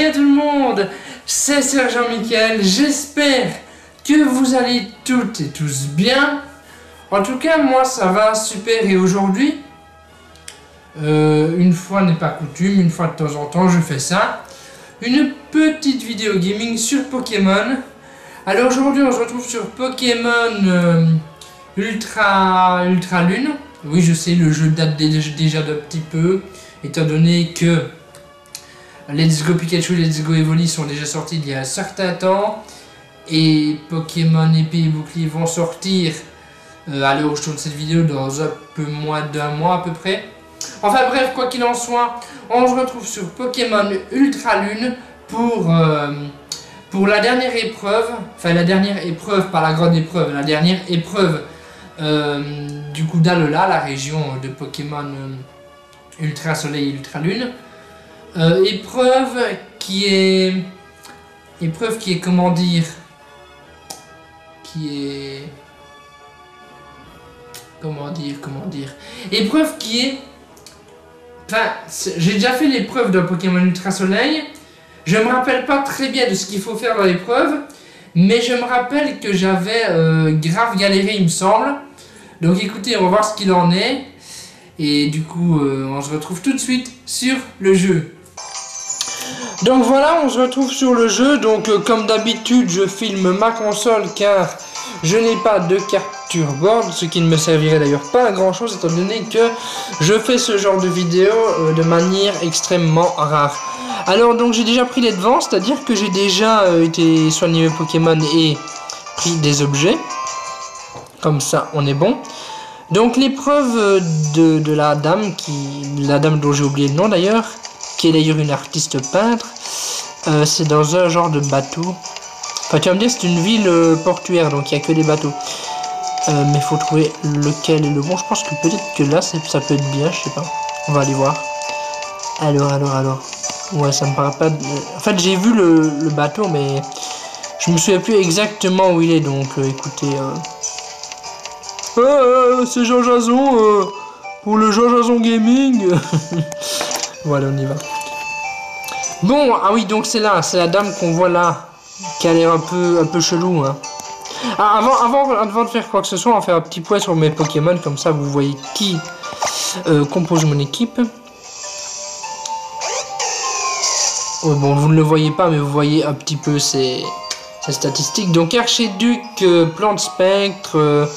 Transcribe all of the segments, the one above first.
à tout le monde, c'est Sergent Michael, j'espère que vous allez toutes et tous bien. En tout cas, moi ça va super et aujourd'hui, une fois n'est pas coutume, une fois de temps en temps je fais ça, une petite vidéo gaming sur Pokémon. Alors aujourd'hui on se retrouve sur Pokémon Ultra Lune. Oui, je sais, le jeu date déjà d'un petit peu, étant donné que Let's Go Pikachu et Let's Go Evoli sont déjà sortis il y a un certain temps, et Pokémon Épée et Bouclier vont sortir à l'heure où je tourne cette vidéo dans un peu moins d'un mois à peu près. Enfin bref, quoi qu'il en soit, on se retrouve sur Pokémon Ultra Lune pour la dernière épreuve, enfin la dernière épreuve, pas la grande épreuve, la dernière épreuve du coup d'Alola, la région de Pokémon Ultra Soleil et Ultra Lune. Épreuve qui est comment dire, épreuve qui est, enfin j'ai déjà fait l'épreuve de Pokémon Ultra Soleil, je me rappelle pas très bien de ce qu'il faut faire dans l'épreuve, mais je me rappelle que j'avais grave galéré il me semble. Donc écoutez, on va voir ce qu'il en est. Et du coup, on se retrouve tout de suite sur le jeu. Donc voilà, on se retrouve sur le jeu. Donc comme d'habitude, je filme ma console car je n'ai pas de capture board, ce qui ne me servirait d'ailleurs pas à grand chose étant donné que je fais ce genre de vidéo de manière extrêmement rare. Alors donc j'ai déjà pris les devants, c'est-à-dire que j'ai déjà été soigné mes Pokémon et pris des objets. Comme ça, on est bon. Donc l'épreuve de la dame dont j'ai oublié le nom d'ailleurs, qui est d'ailleurs une artiste peintre, c'est dans un genre de bateau. Enfin tu vas me dire, c'est une ville portuaire, donc il n'y a que des bateaux. Mais il faut trouver lequel est le bon. Je pense que peut-être que là ça peut être bien, je sais pas. On va aller voir. Alors. Ouais, ça me paraît pas... En fait j'ai vu le bateau, mais je me souviens plus exactement où il est, donc écoutez... c'est Jean Jason pour le Jean Jason Gaming. Voilà, on y va. Bon, ah oui, donc c'est là, c'est la dame qu'on voit là, qui a l'air un peu chelou. Hein. Ah, avant de faire quoi que ce soit, on va faire un petit point sur mes Pokémon, comme ça vous voyez qui compose mon équipe. Oh, bon, vous ne le voyez pas, mais vous voyez un petit peu ces statistiques. Donc Archiduc, Plante Spectre,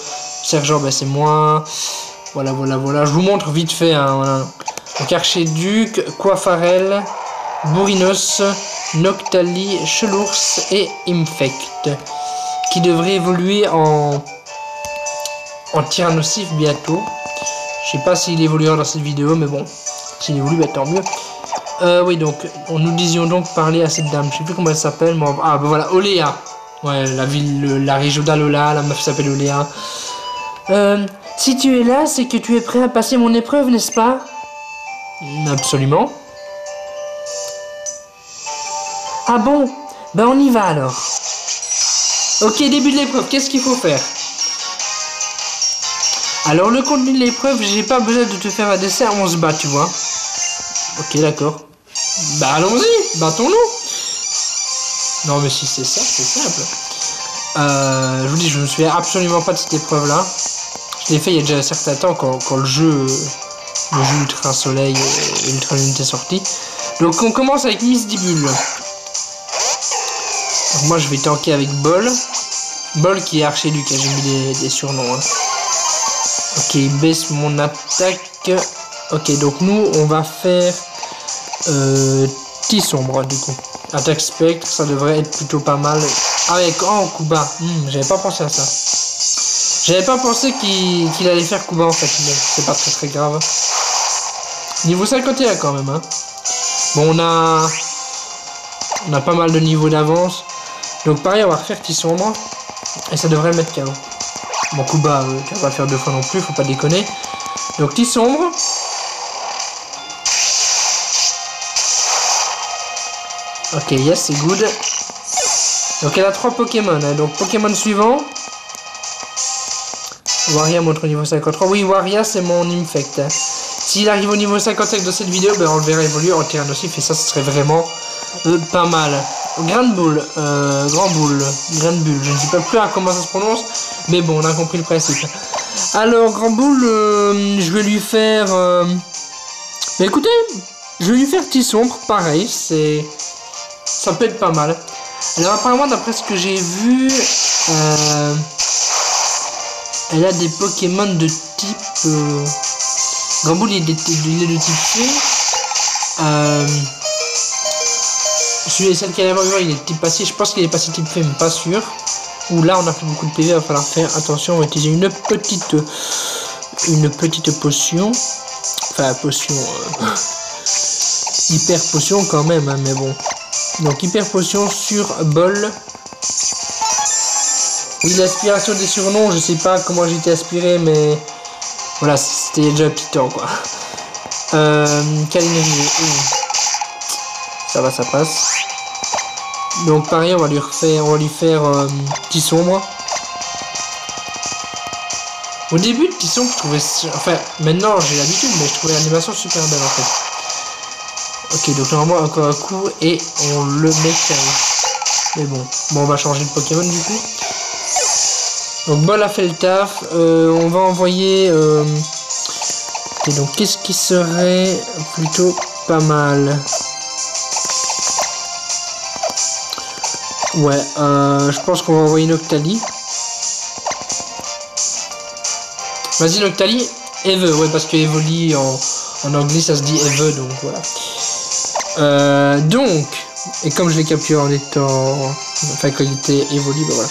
Sergent, ben c'est moi. Voilà. Je vous montre vite fait. Hein, voilà. Donc Archiduc, Coiffarel, Bourrinos, Noctali, Chelours et Infect, qui devrait évoluer en Tyrannosif bientôt. Je sais pas s'il évoluera dans cette vidéo, mais bon, s'il évolue, ben, tant mieux. Oui, donc nous disions donc parler à cette dame. Je sais plus comment elle s'appelle. Mais... Ah ben voilà, Oléa. Ouais, la région d'Alola, la meuf s'appelle Oléa. Si tu es là, c'est que tu es prêt à passer mon épreuve, n'est-ce pas? Absolument. Ah bon? Ben on y va alors. Ok, début de l'épreuve, qu'est-ce qu'il faut faire? Alors le contenu de l'épreuve, j'ai pas besoin de te faire un dessin, on se bat, tu vois. Ok, d'accord. Bah allons-y, battons-nous. Non mais si c'est ça, c'est simple. Je vous dis, je me souviens absolument pas de cette épreuve-là. Je l'ai fait il y a déjà un certain temps quand le jeu Ultra Soleil et Ultra Lune était sorti. Donc on commence avec Misdibule. Donc moi je vais tanker avec Bol. Bol qui est Archiduc, j'ai mis des surnoms. Hein. Ok, il baisse mon attaque. Ok, donc nous on va faire Tisombre du coup. Attaque Spectre, ça devrait être plutôt pas mal. Avec coup bas. J'avais pas pensé à ça. J'avais pas pensé qu'il allait faire coup bas en fait. Mais c'est pas très grave. Niveau 51 quand même. Hein. Bon, on a pas mal de niveaux d'avance. Donc pareil, on va refaire Tisombre. Et ça devrait mettre KO. Bon, coup bas, tu vas pas le faire deux fois non plus, faut pas déconner. Donc Tisombre. Ok, yes, c'est good. Donc elle a 3 Pokémon. Hein. Donc Pokémon suivant. Waria montre au niveau 53. Oui, Waria c'est mon Infect. Hein. S'il arrive au niveau 55 de cette vidéo, ben on le verra évoluer en Tyrannosif. Et ça, ce serait vraiment Pas mal. Grande boule, grand boule, grande bulle, je ne sais pas plus à comment ça se prononce, mais bon, on a compris le principe. Alors, grand boule, je vais lui faire... Mais écoutez, je vais lui faire petit sombre, pareil, c'est... Ça peut être pas mal. Alors apparemment, d'après ce que j'ai vu, elle a des Pokémon de type... Grand boule, il est de type feu. Celle qui allait avoir, il est type passé. Je pense qu'il est passé type feu, mais pas sûr. Ou là, on a fait beaucoup de PV, il va falloir faire attention. On va utiliser une petite potion. Enfin, potion. Hyper potion quand même, hein, mais bon. Donc, hyper potion sur bol. Oui, l'aspiration des surnoms, je sais pas comment j'ai été aspiré, mais voilà, c'était déjà piquant quoi. Calinérie. Ça va, ça passe. Donc pareil, on va lui faire petit sombre. Au début, petit sombre, je trouvais... Enfin, maintenant j'ai l'habitude, mais je trouvais l'animation super belle en fait. Ok, donc normalement encore un coup et on le met carré. Mais bon, on va changer de Pokémon du coup. Donc Bol a fait le taf. On va envoyer... Ok, donc qu'est-ce qui serait plutôt pas mal? Ouais, je pense qu'on va envoyer Noctali. Vas-y Noctali, Eve, ouais parce que Evoli en anglais ça se dit Eve, donc voilà. Donc, et comme je l'ai capturé en étant... Enfin quand il était Evoli, bah voilà.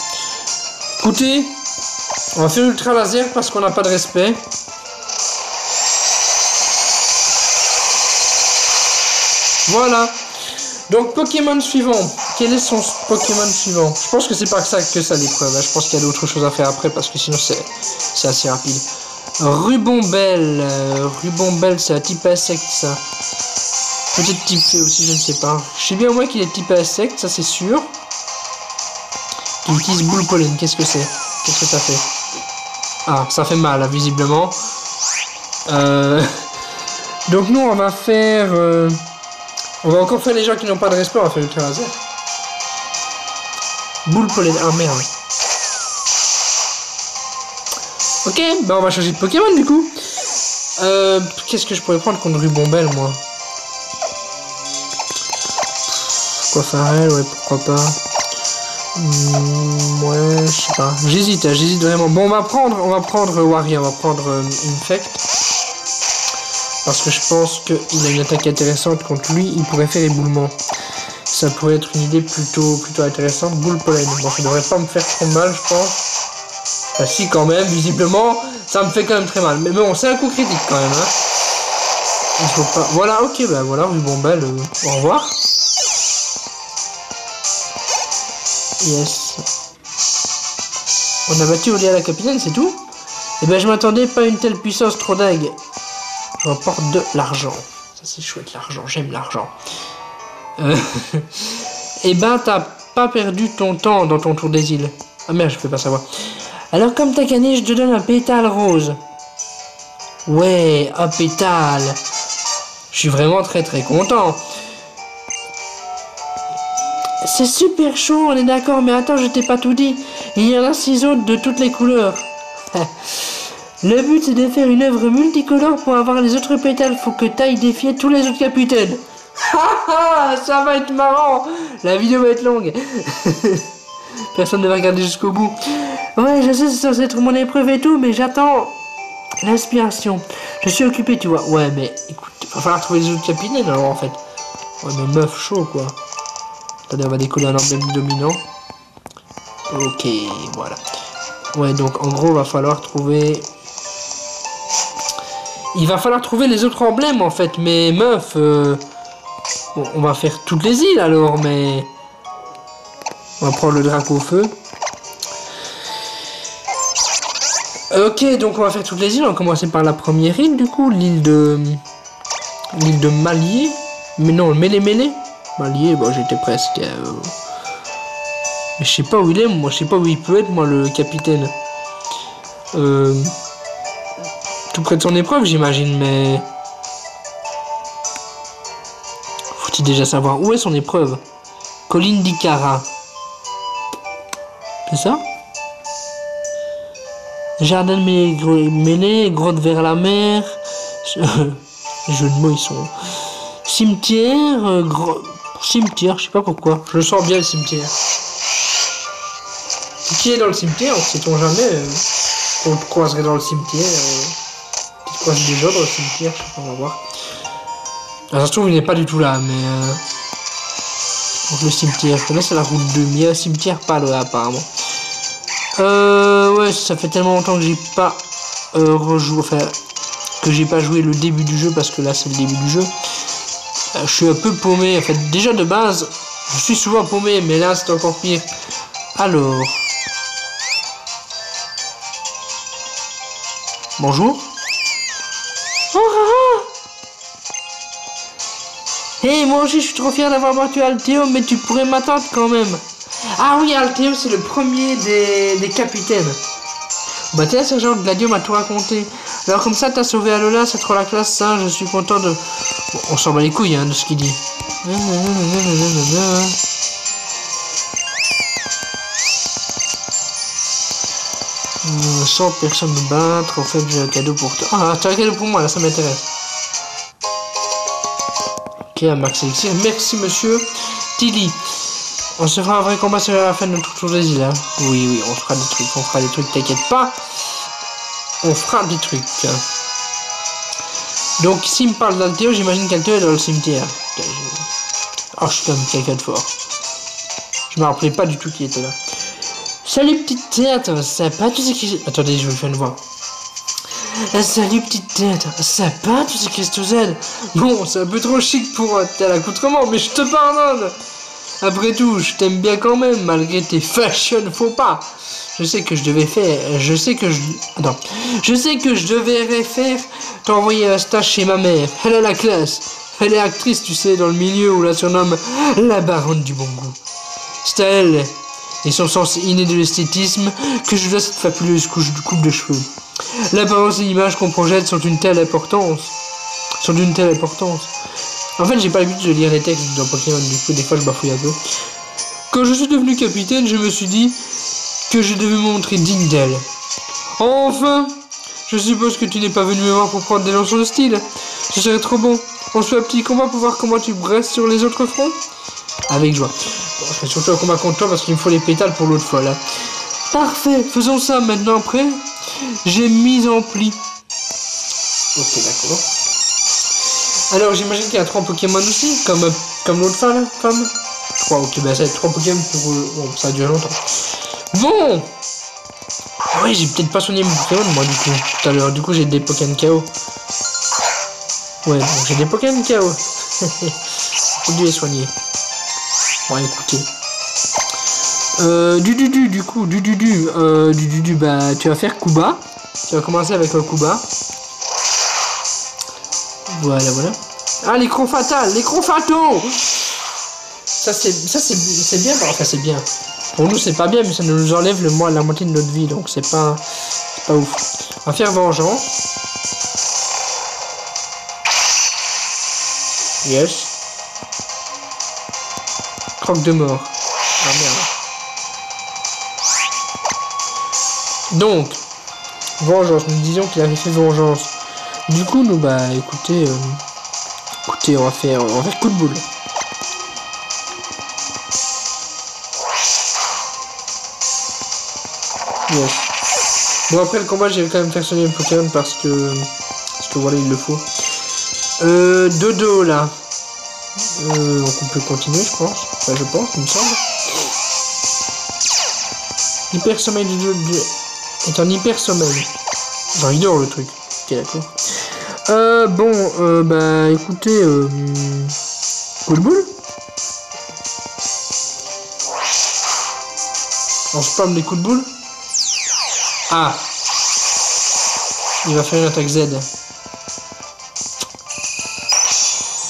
Écoutez, on va faire Ultra Laser parce qu'on n'a pas de respect. Voilà. Donc Pokémon suivant. Quel est son Pokémon suivant? Je pense que c'est pas que ça l'épreuve. Hein. Je pense qu'il y a d'autres choses à faire après parce que sinon c'est assez rapide. Rubombelle. Rubombelle, c'est un type insecte ça. Peut-être type fée aussi, je ne sais pas. Je sais bien au moins qu'il est type insecte, ça c'est sûr. Il utilise boule pollen. Qu'est-ce que c'est? Qu'est-ce que ça fait? Ah, ça fait mal, visiblement. Donc nous on va faire... On va encore faire les gens qui n'ont pas de respect, on va faire Ultra Laser. Boule pollen, ah merde. Ok, bah on va changer de Pokémon du coup. Qu'est-ce que je pourrais prendre contre Rubombelle moi? Quoi Farel, ouais pourquoi pas. Ouais, je sais pas. J'hésite vraiment. Bon on va prendre Waria, on va prendre Infect. Parce que je pense qu'il a une attaque intéressante contre lui, il pourrait faire éboulement. Ça pourrait être une idée plutôt intéressante. Boule pollen. Bon, ça devrait pas me faire trop mal, je pense. Bah si, quand même, visiblement, ça me fait quand même très mal. Mais bon, c'est un coup critique quand même. Hein. Il faut pas... Voilà, ok, bah voilà, Rubombelle, au revoir. Yes. On a battu Olia la capitaine, c'est tout. Et ben je m'attendais pas à une telle puissance trop dingue. Je remporte de l'argent. Ça c'est chouette l'argent, j'aime l'argent. Et ben t'as pas perdu ton temps dans ton tour des îles. Ah merde, je peux pas savoir. Alors comme t'as gagné, je te donne un pétale rose. Ouais, un pétale. Je suis vraiment très content. C'est super chaud, on est d'accord, mais attends, je t'ai pas tout dit. Il y en a 6 autres de toutes les couleurs. Le but c'est de faire une œuvre multicolore pour avoir les autres pétales. Faut que t'ailles défier tous les autres capitaines. Ça va être marrant. La vidéo va être longue. Personne ne va regarder jusqu'au bout. Ouais, je sais, c'est censé être mon épreuve et tout, mais j'attends l'inspiration. Je suis occupé, tu vois. Ouais, mais écoute, il va falloir trouver les autres capitaines alors en fait. Ouais, mais meuf chaud quoi. Attendez, on va décoller un emblème dominant. Ok, voilà. Ouais, donc en gros, va falloir trouver... Il va falloir trouver les autres emblèmes en fait, mais meuf... Bon, on va faire toutes les îles alors, mais... On va prendre le drac au feu. Ok, donc on va faire toutes les îles. On va commencer par la première île, du coup, l'île de Malier. Mais non, Mêlé. Malier, bon, j'étais presque. Mais je sais pas où il est, moi, je sais pas où il peut être, moi, le capitaine. Tout près de son épreuve, j'imagine, mais... Faut-il déjà savoir où est son épreuve? Colline d'Icara. C'est ça? Jardin mêlé, grotte vers la mer. Les jeux de mots, ils sont... Cimetière, cimetière, je sais pas pourquoi. Je le sens bien, le cimetière. Qui est dans le cimetière, sait-on jamais qu'on te croiserait dans le cimetière. Tu te croises des gens dans le cimetière, je sais pas, on va voir. Alors, ça se trouve, il n'est pas du tout là, mais... Donc, le cimetière, je connais, c'est la route 2, mais il y a un cimetière pas là, apparemment. Ouais, ça fait tellement longtemps que j'ai pas rejoué, enfin, que j'ai pas joué le début du jeu, parce que là, c'est le début du jeu. Je suis un peu paumé, en fait, déjà de base, je suis souvent paumé, mais là, c'est encore pire. Alors... Bonjour. Hey, moi aussi je suis trop fier d'avoir battu Altéo, mais tu pourrais m'attendre quand même. Ah oui, Altéo c'est le premier des capitaines. Bah tiens, sergent Gladio m'a tout raconté. Alors comme ça t'as sauvé Alola, c'est trop la classe, ça, je suis content de... Bon, on s'en bat les couilles hein, de ce qu'il dit. Sans personne me battre, en fait j'ai un cadeau pour toi. Ah, tu as un cadeau pour moi, là ça m'intéresse. Ok, un max elixir, merci monsieur. Tilly, on se fera un vrai combat sur la fin de notre tour des îles. Hein. Oui, oui, on fera des trucs, t'inquiète pas. On fera des trucs. Donc, s'il me parle d'Altéo, j'imagine qu'Altéo est dans le cimetière. Oh, je suis quand même quelqu'un de fort. Je me rappelais pas du tout qui était là. Salut petite tête, sympa, tu sais qui... Attendez, je vais faire une voix. Salut petite tête, sympa, tu sais qu'est-ce Z. Bon, c'est un peu trop chic pour un tel accoutrement, mais je te pardonne. Après tout, je t'aime bien quand même, malgré tes fashion faux pas. Je sais que je devais faire... Je sais que je devrais faire t'envoyer un stage chez ma mère. Elle a la classe. Elle est actrice, tu sais, dans le milieu où on la surnomme la baronne du bon goût. C'est à elle et son sens inné de l'esthétisme que je dois cette fabuleuse coupe de cheveux. L'apparence et l'image qu'on projette sont d'une telle importance. En fait, j'ai pas l'habitude de lire les textes dans Pokémon, du coup, des fois, je bafouille un peu. Quand je suis devenu capitaine, je me suis dit que je devais me montrer digne d'elle. Enfin, je suppose que tu n'es pas venu me voir pour prendre des leçons de style. Ce serait trop bon. On se fait un petit combat pour voir comment tu bresses sur les autres fronts. Avec joie. Bon, je fais surtout un combat contre toi parce qu'il me faut les pétales pour l'autre fois, là. Parfait, faisons ça maintenant après. J'ai mis en pli. Ok, d'accord. Alors, j'imagine qu'il y a 3 Pokémon aussi, comme l'autre femme. 3, ok, bah ça va être 3 Pokémon pour... Bon, ça a duré longtemps. Bon. Ah oui, j'ai peut-être pas soigné mon Pokémon, moi, du coup, tout à l'heure. Du coup, j'ai des Pokémon KO. Ouais, donc j'ai des Pokémon KO. J'ai dû les soigner. Bon, écoutez. Bah, tu vas faire Kuba. Tu vas commencer avec un Kuba. Voilà. Ah, l'écran fatal, l'écran fataux. Ça c'est bien, enfin c'est bien. Pour nous c'est pas bien, mais ça nous enlève la moitié de notre vie, donc c'est pas ouf. On va faire vengeance. Yes. Croque de mort. Ah merde. Donc, vengeance, nous disions qu'il avait fait vengeance. Du coup, nous, bah, écoutez, on va faire coup de boule. Yes. Bon, après le combat, j'ai quand même faire sonner le Pokémon parce que voilà, il le faut. Dodo, là. Donc on peut continuer, je pense. Enfin, je pense, il me semble. Hyper sommeil est un hyper sommeil. Genre, il dort le truc. Ok, d'accord. Bah, écoutez, coup de boule. On spamme des coups de boule. Ah. Il va faire une attaque Z.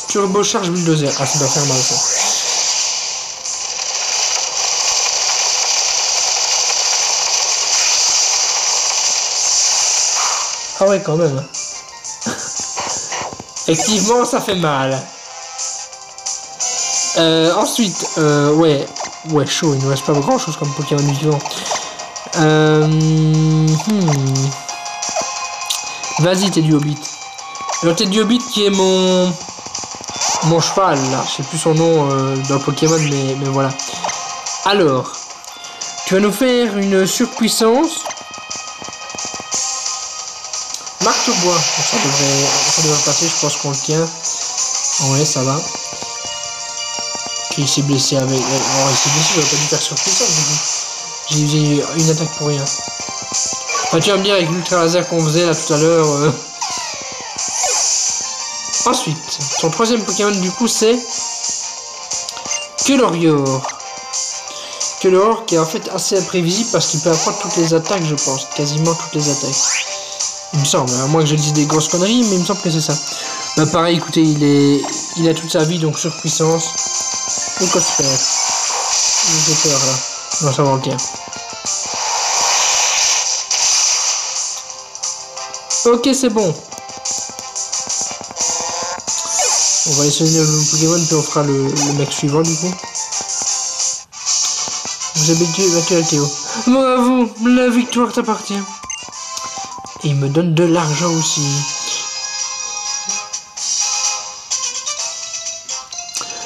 Turbo charge bulldozer. Ah, ça doit faire mal, ça. Ah ouais, quand même. Effectivement, ça fait mal. Ensuite, ouais, chaud, il ne reste pas grand chose comme Pokémon vivant. Vas-y, t'es du Hobbit. Alors, t'es du Hobbit qui est mon cheval, là. Je sais plus son nom dans Pokémon, mais voilà. Alors, tu vas nous faire une surpuissance. Marteau-bois. Ça devrait passer, je pense qu'on le tient. Ouais, ça va. Il s'est blessé avec... Oh, il s'est blessé, j'aurais pas dû faire surpuissance, du coup. J'ai usé une attaque pour rien. Enfin, tu vas me dire, avec l'ultra laser qu'on faisait là tout à l'heure... Ensuite, ton troisième Pokémon, du coup, c'est... Kelorio. Kelorio qui est en fait assez imprévisible parce qu'il peut apprendre toutes les attaques, je pense. Quasiment toutes les attaques. Il me semble, à moins que je dise des grosses conneries, mais il me semble que c'est ça. Bah pareil, écoutez, il a toute sa vie, donc surpuissance. Écosphère. J'ai peur là. Non, ça va le tien. Ok, c'est bon. On va essayer le Pokémon, puis on fera le mec suivant du coup. Vous avez battu la Théo. Bravo, la victoire t'appartient. Et il me donne de l'argent aussi.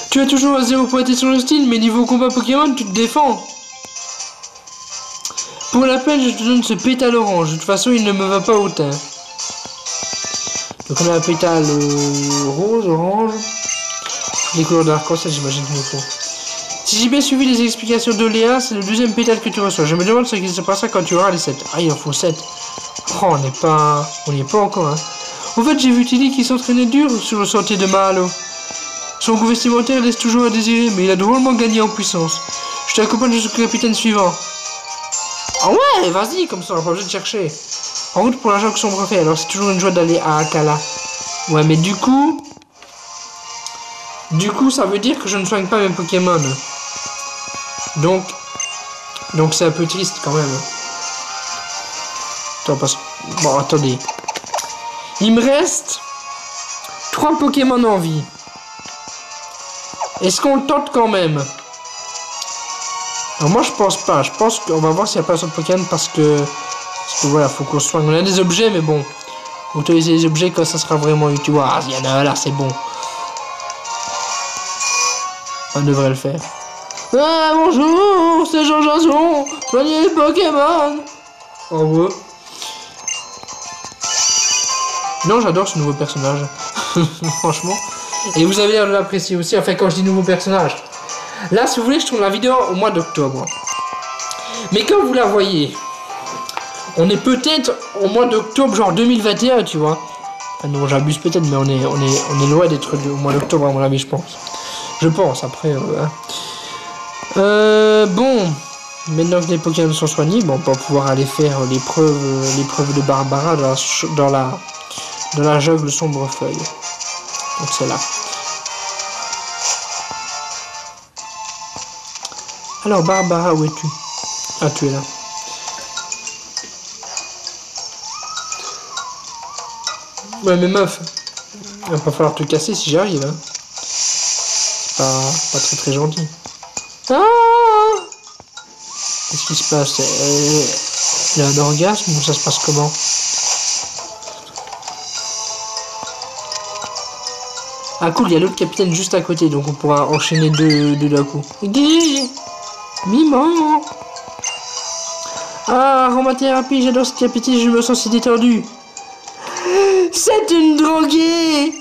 Tu as toujours à 0 pour être sur le style, mais niveau combat Pokémon, tu te défends. Pour la peine, je te donne ce pétale orange. De toute façon, il ne me va pas au teint. Donc on a un pétale rose, orange. Les couleurs d'arc-en-ciel, j'imagine qu'il nous faut. Si j'ai bien suivi les explications de Léa, c'est le deuxième pétale que tu reçois. Je me demande ce qui se passera quand tu auras les 7. Ah, il en faut 7. Oh, on n'y est pas encore, hein. En fait, j'ai vu Tilly qui s'entraînait dur sur le sentier de Mahalo. Son goût vestimentaire laisse toujours à désirer, mais il a drôlement gagné en puissance. Je t'accompagne jusqu'au capitaine suivant. Ah ouais, vas-y, comme ça, on va pas besoin de chercher. En route pour la jungle sombre fait, alors c'est toujours une joie d'aller à Akala. Ouais, mais du coup, ça veut dire que je ne soigne pas mes Pokémon. Donc c'est un peu triste quand même. Attends, parce... Bon, attendez. Il me reste 3 Pokémon en vie. Est-ce qu'on le tente quand même? Alors moi je pense pas. Je pense qu'on va voir s'il n'y a pas d'autres Pokémon parce que voilà, faut qu'on soigne. On a des objets, mais bon. Faut utiliser les objets quand ça sera vraiment utile. Ah, il y en a un là, c'est bon. On devrait le faire. Ah, bonjour, c'est Jean Jason. Soignez les Pokémon. Oh, ouais. Non, j'adore ce nouveau personnage. Franchement. Et vous avez l'air de l'apprécier aussi. Enfin, quand je dis nouveau personnage. Là, si vous voulez, je tourne la vidéo au mois d'octobre. Mais quand vous la voyez, on est peut-être au mois d'octobre, genre 2021, tu vois. Ah non, j'abuse peut-être, mais on est loin d'être au mois d'octobre, à mon avis, je pense. Je pense, après... bon, maintenant que les Pokémon sont soignés, bon, on va pouvoir aller faire l'épreuve de Barbara dans la jungle sombre feuille. Donc c'est là. Alors Barbara, où es-tu? Ah, tu es là. Ouais, mais meuf, il va pas falloir te casser si j'arrive, hein. Pas très très gentil. Ah! Qu'est-ce qui se passe? Il a un orgasme ou ça se passe comment? Ah cool, il y a l'autre capitaine juste à côté, donc on pourra enchaîner deux d'un coup. Mimant. Ah, aromathérapie, j'adore cette capitaine, je me sens si détendu. C'est une droguée.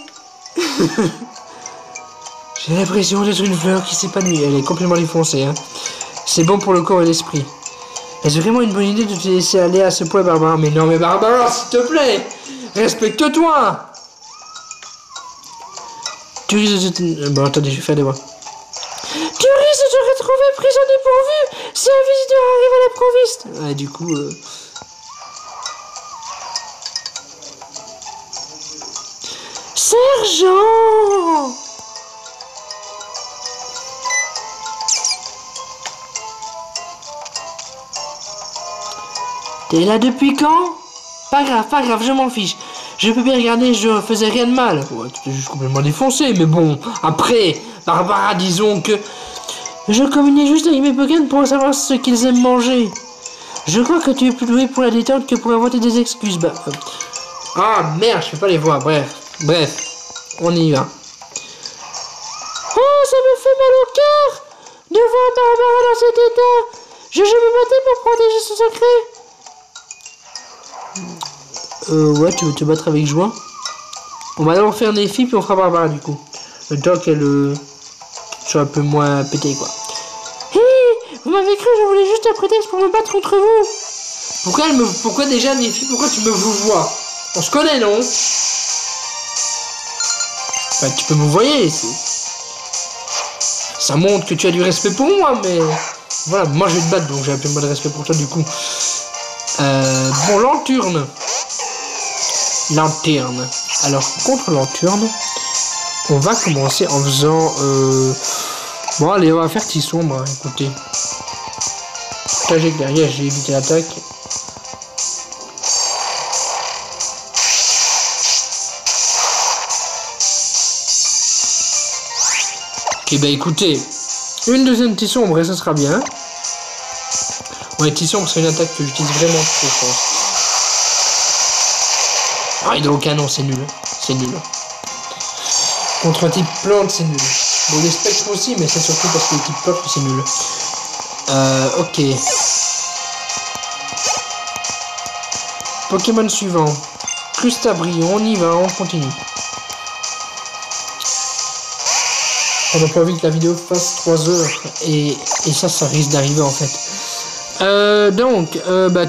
J'ai l'impression d'être une fleur qui s'épanouit. Elle est complètement défoncée, hein. C'est bon pour le corps et l'esprit. Est-ce vraiment une bonne idée de te laisser aller à ce point, Barbara? Mais non, mais Barbara, s'il te plaît, respecte-toi. Tu risques de... Bon, attendez, je vais faire des voix. Tu risques de te retrouver prise en dépourvu si un visiteur arrive à l'improviste. Ouais, du coup... Sergent! T'es là depuis quand? Pas grave, je m'en fiche. Je peux bien regarder, je faisais rien de mal. Ouais, tu t'es juste complètement défoncé, mais bon. Après, Barbara, disons que... Je communique juste avec mes Pokémon pour savoir ce qu'ils aiment manger. Je crois que tu es plus doué pour la détente que pour inventer des excuses. Bah... Ah, merde, je peux pas les voir. Bref, on y va. Oh, ça me fait mal au cœur de voir Barbara dans cet état. Je me battais pour protéger son secret. Ouais, tu veux te battre avec joie? On va d'abord faire des filles, puis on fera Barbara du coup. Le temps qu'elle soit un peu moins pétée, quoi. Hé, vous m'avez cru, je voulais juste un prétexte pour me battre contre vous. Pourquoi déjà, les filles, pourquoi tu me vous vois? On se connaît, non? Enfin, tu peux me voyer, ça montre que tu as du respect pour moi, mais... Voilà, moi je vais te battre, donc j'ai un peu moins de respect pour toi, du coup. Bon, Lanturne. Alors, contre Lanturne, on va commencer en faisant... Bon, allez, on va faire Tisombre, hein, écoutez. Tragique derrière, j'ai évité l'attaque. Ok, bah écoutez, une deuxième Tisombre et ça sera bien. Ouais, Tisombre, c'est une attaque que j'utilise vraiment trop, je pense. Ah, hydrocanon, c'est nul. C'est nul. Contre un type plante, c'est nul. Bon, les spectres aussi, mais c'est surtout parce que le type plante, c'est nul. Ok. Pokémon suivant. Crustabrion, on y va, on continue. On n'a pas envie que la vidéo fasse 3 heures. Et ça risque d'arriver en fait. Donc,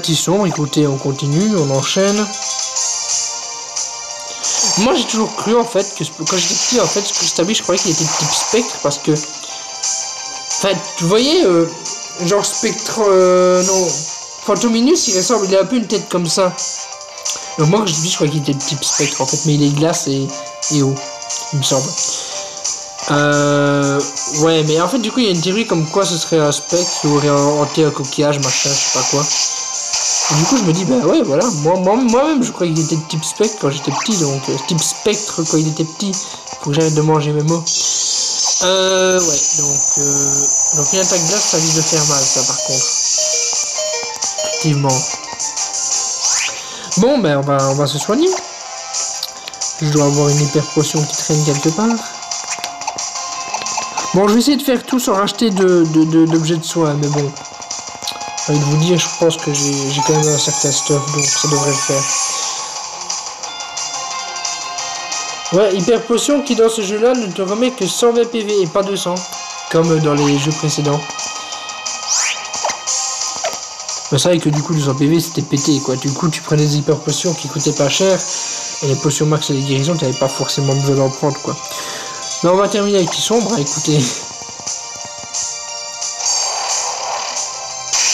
Tisombre, écoutez, on continue, on enchaîne. Moi j'ai toujours cru en fait que quand j'étais petit en fait, Crustabrion, je croyais qu'il était de type spectre parce que... Enfin, vous voyez, genre spectre... non... Fantominus, il ressemble, il a un peu une tête comme ça. Donc moi quand j'étais petit, je croyais qu'il était de type spectre en fait, mais il est glace et eau, il me semble. Ouais, mais en fait, du coup, il y a une théorie comme quoi ce serait un spectre qui aurait hanté un coquillage, machin, je sais pas quoi. Et du coup, je me dis, bah ouais, voilà, moi-même, je croyais qu'il était de type spectre quand j'étais petit, donc type spectre quand il était petit. Faut que j'arrête de manger mes mots. Ouais, donc une attaque glace, ça risque de faire mal, ça, par contre. Effectivement. Bon, ben, on va se soigner. Je dois avoir une hyper potion qui traîne quelque part. Bon, je vais essayer de faire tout sans racheter d'objets de soin, mais bon. J'ai envie de vous dire, je pense que j'ai quand même un certain stuff, donc ça devrait le faire. Ouais, hyper potion qui dans ce jeu-là ne te remet que 120 PV et pas 200, comme dans les jeux précédents. Mais c'est vrai que du coup, 200 PV c'était pété, quoi. Du coup, tu prenais des hyper potions qui coûtaient pas cher, et les potions max et les guérisons, tu n'avais pas forcément besoin d'en prendre, quoi. Mais on va terminer avec Tisombre, hein, écoutez.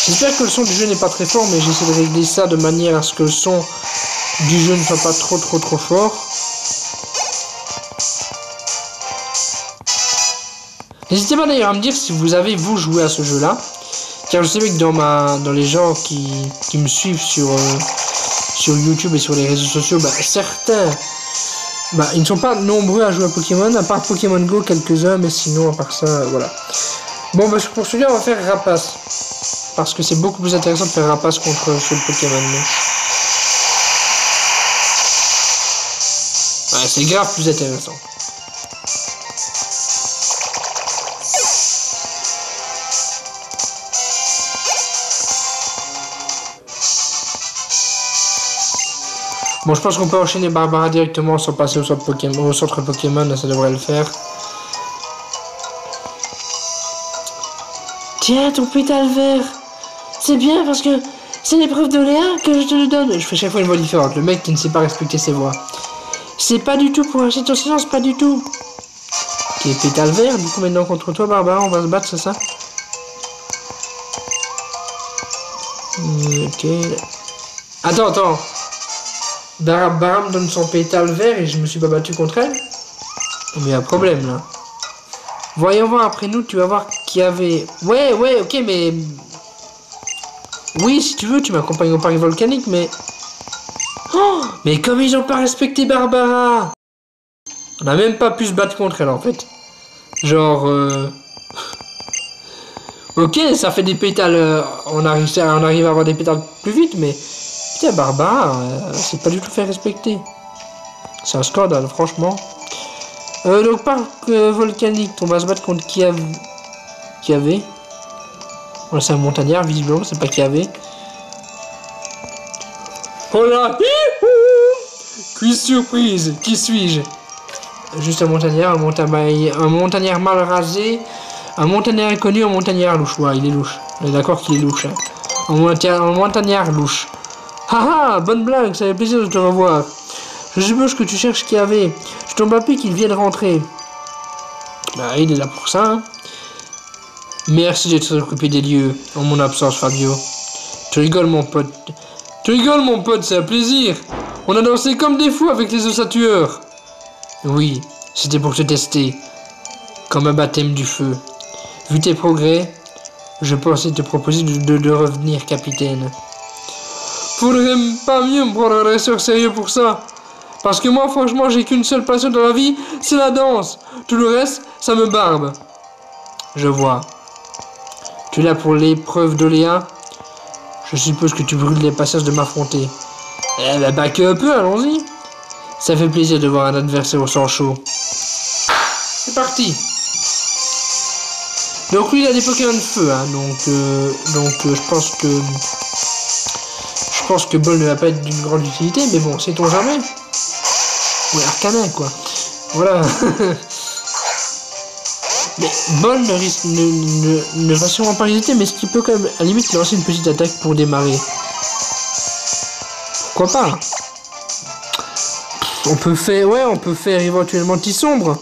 J'espère que le son du jeu n'est pas très fort, mais j'essaie de régler ça de manière à ce que le son du jeu ne soit pas trop fort. N'hésitez pas d'ailleurs à me dire si vous avez vous joué à ce jeu-là. Car je sais que dans les gens qui me suivent sur YouTube et sur les réseaux sociaux, certains... ils ne sont pas nombreux à jouer à Pokémon, à part Pokémon Go, quelques-uns, mais sinon, à part ça, voilà. Bon, pour celui-là, on va faire Rapace. Parce que c'est beaucoup plus intéressant de faire Rapace contre ce Pokémon. Ouais, c'est grave plus intéressant. Bon, je pense qu'on peut enchaîner Barbara directement sans passer au centre Pokémon, là, ça devrait le faire. Tiens, ton pétale vert. C'est bien parce que c'est l'épreuve de Léa que je te le donne. Je fais chaque fois une voix différente, le mec qui ne sait pas respecter ses voix. C'est pas du tout pour acheter ton silence, pas du tout. Ok, pétale vert, du coup maintenant contre toi Barbara, on va se battre, c'est ça? Ok. Attends. Barbara me donne son pétale vert et je me suis pas battu contre elle. Mais il y a un problème là. Voyons voir après nous, tu vas voir qu'il y avait... Ouais, ok, mais... Oui, si tu veux, tu m'accompagnes au parc volcanique, mais... Oh, mais comme ils ont pas respecté Barbara! On a même pas pu se battre contre elle en fait. Genre... Ok, ça fait des pétales, on arrive à avoir des pétales plus vite, mais... Putain, Barbara, c'est pas du tout fait respecter. C'est un scandale, franchement. Donc, parc volcanique, on va se battre contre qui avait. Voilà, c'est un montagnard, visiblement, c'est pas qui avait. Oh là! Quiz surprise! Qui suis-je? Juste un montagnard, un montagnard mal rasé, un montagnard inconnu, un montagnard louche. Ouais, il est louche. On est d'accord qu'il est louche. Hein. Un montagnard louche. Haha, bonne blague, ça fait plaisir de te revoir. Je suppose que tu cherches qui avait. Je tombe à pic qu'il vient de rentrer. Bah, il est là pour ça. Hein. Merci d'être occupé des lieux en mon absence, Fabio. Tu rigoles, mon pote. Tu rigoles, mon pote, c'est un plaisir. On a dansé comme des fous avec les osatueurs. Oui, c'était pour te tester. Comme un baptême du feu. Vu tes progrès, je pensais te proposer de revenir capitaine. Faudrait pas mieux me prendre un dresseur sérieux pour ça. Parce que moi, franchement, j'ai qu'une seule passion dans la vie, c'est la danse. Tout le reste, ça me barbe. Je vois. Tu es là pour l'épreuve d'Oléa? Je suppose que tu brûles les passages de m'affronter. Eh ben, back un peu, allons-y. Ça fait plaisir de voir un adversaire au sang chaud. C'est parti. Donc lui, il a des Pokémon de feu, hein, donc je pense que Bol ne va pas être d'une grande utilité, mais bon, sait-on jamais. Ouais, Arcanin, quoi. Voilà. Mais Bol ne va sûrement pas résister, mais ce qui peut quand même, à la limite, lancer une petite attaque pour démarrer. Pourquoi pas? On peut faire éventuellement Tissombre.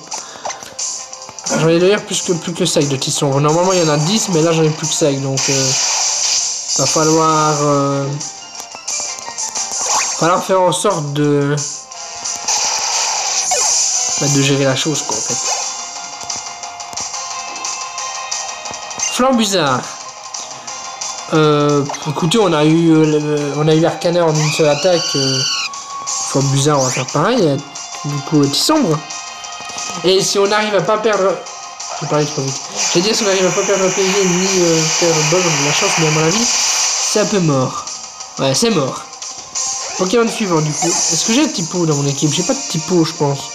J'en ai d'ailleurs plus que 5 de Tissombre. Normalement, il y en a 10, mais là, j'en ai plus que 5, donc va falloir faire en sorte de gérer la chose, quoi, en fait. Flambusard. Écoutez, on a eu Arcaner en une seule attaque. Flambusard, on va faire pareil. Du coup, Tissombre. Et si on arrive à pas perdre... J'ai parlé trop vite. J'ai dit si on arrive à pas perdre le PV ni perdre Bol, on a de la chance, mais à mon avis, c'est un peu mort. Ouais, c'est mort. Pokémon suivant, du coup. Est-ce que j'ai un type O dans mon équipe? J'ai pas de type O, je pense.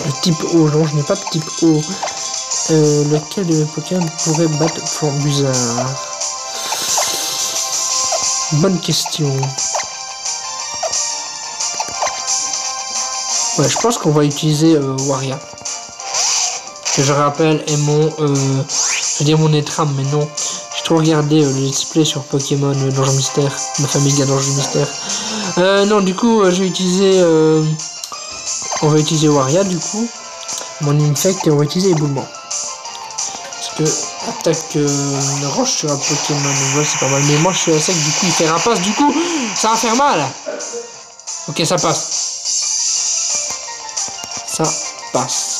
Le type O, non, je n'ai pas de type O. Lequel de mes Pokémon pourrait battre Flambusard? Bonne question. Ouais, je pense qu'on va utiliser Waria. Que je rappelle est mon... je veux dire mon Etram, mais non. J'ai trop regardé le let's play sur Pokémon Donjon Mystère. Ma famille a Donjon Mystère. Non, du coup, je vais utiliser... on va utiliser Waria, du coup. Mon Infect, et on va utiliser Éboulement. Parce que attaque roche sur un Pokémon, voilà, c'est pas mal. Mais moi, je suis à sec, du coup, il fait rapace. Du coup, ça va faire mal. Ok, ça passe. Ça passe.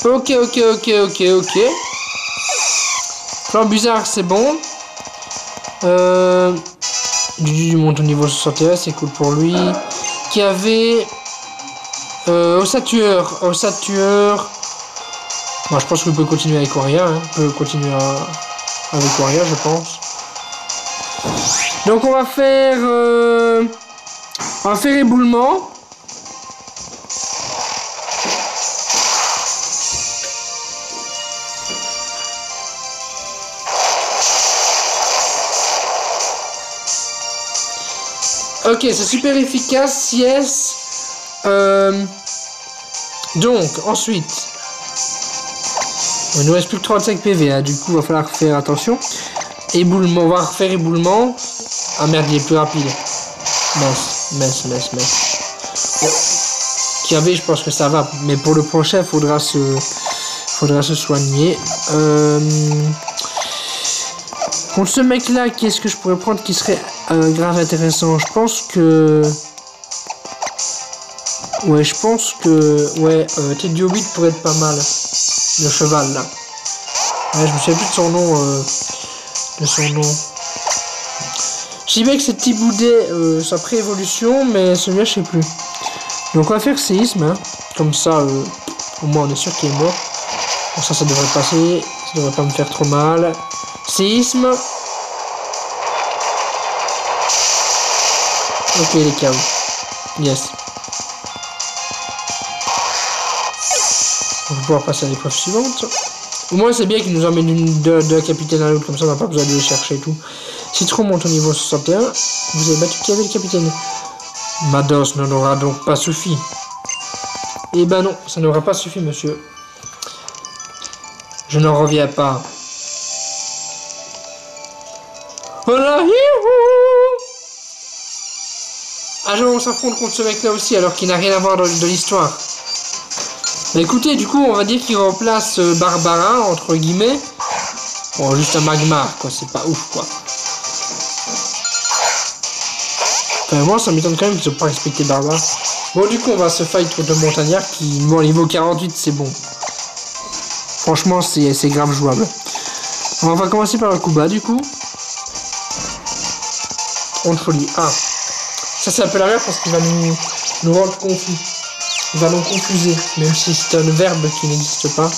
Ok. Flambusard, c'est bon. Du monte au niveau 61, c'est cool pour lui. Qui avait... Osatueur. Moi, je pense qu'on peut continuer avec Waria. Hein. On peut continuer avec Waria, je pense. Donc, on va faire éboulement. Ok, c'est super efficace, yes. Donc, ensuite, il nous reste plus que 35 PV, hein. Du coup, il va falloir faire attention. Éboulement, on va refaire éboulement. Ah merde, il est plus rapide. Mince. Bon. Qui avait, je pense que ça va, mais pour le prochain, faudra se soigner. Contre ce mec-là, qu'est-ce que je pourrais prendre qui serait grave intéressant? Je pense que... Ouais, Teddy pourrait être pas mal. Le cheval, là. Ouais, je me souviens plus de son nom. Je dis bien que c'est Tiboudet, sa pré-évolution, mais celui-là, je sais plus. Donc on va faire séisme, hein. Comme ça, au moins on est sûr qu'il est mort. Bon, ça devrait passer, ça devrait pas me faire trop mal. Séisme. Ok, les KO. Yes. On va pouvoir passer à l'épreuve suivante. Au moins c'est bien qu'il nous emmène de la capitaine à l'autre, comme ça on n'a pas besoin de les chercher et tout. Citron monte au niveau 61. Vous avez battu qui avait le capitaine? Mados n'en aura donc pas suffi. Eh ben non, ça n'aura pas suffi, monsieur. Je n'en reviens pas. Voilà. Ah, on s'affronte contre ce mec là aussi, alors qu'il n'a rien à voir de l'histoire. Bah écoutez, du coup, on va dire qu'il remplace Barbara, entre guillemets. Bon, juste un Magmar, quoi, c'est pas ouf, quoi. Enfin, moi, ça m'étonne quand même qu'ils n'ont pas respecté Barbara. Bon, du coup, on va se fight contre le montagnard qui, bon, niveau 48, c'est bon. Franchement, c'est grave jouable. On va commencer par le coup bas, du coup. On folie. Ah. Ça, c'est un peu la merde parce qu'il va nous rendre confus. Il va nous confuser, même si c'est un verbe qui n'existe pas.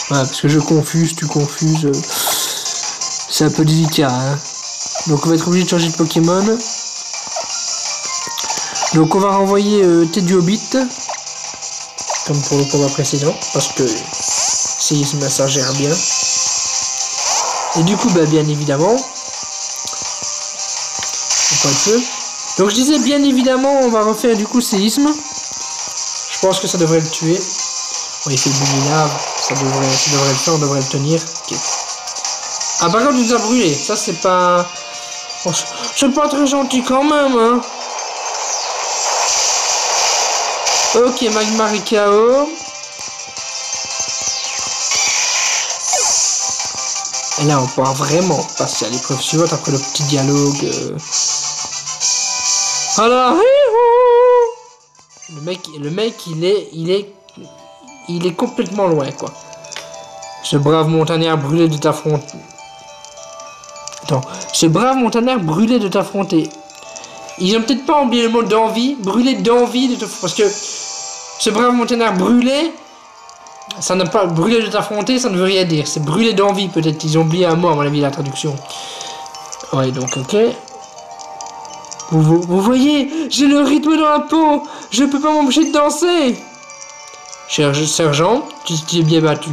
Voilà, parce que je confuse, tu confuses. C'est un peu délicat, hein. Donc, on va être obligé de changer de Pokémon. Donc, on va renvoyer Teddy Hobbit. Comme pour le combat précédent. Parce que séisme, ça gère bien. Et du coup, bah, bien évidemment. On peut être peu. Donc, je disais, bien évidemment, on va refaire du coup séisme. Je pense que ça devrait le tuer. Bon, il fait boulina, ça devrait le faire, on devrait le tenir. Okay. Ah, par contre, il nous a brûlé. Ça, c'est pas... Oh, c'est pas très gentil quand même, hein. Ok, Magmar est KO. Et là, on pourra vraiment passer à l'épreuve suivante après le petit dialogue. Alors, le mec, il est complètement loin, quoi. Ce brave montagnard brûlé de t'affronter. Attends, ce brave montagnard brûlé de t'affronter. Ils ont peut-être pas oublié le mot d'envie, brûlé d'envie de t'affronter. Parce que ce brave montagnard brûlé, ça n'a pas brûlé de t'affronter, ça ne veut rien dire. C'est brûlé d'envie, peut-être. Ils ont oublié un mot, à mon avis, la traduction. Ouais, donc, ok. Vous voyez, j'ai le rythme dans la peau. Je peux pas m'empêcher de danser. Cher sergent, tu t'es bien battu.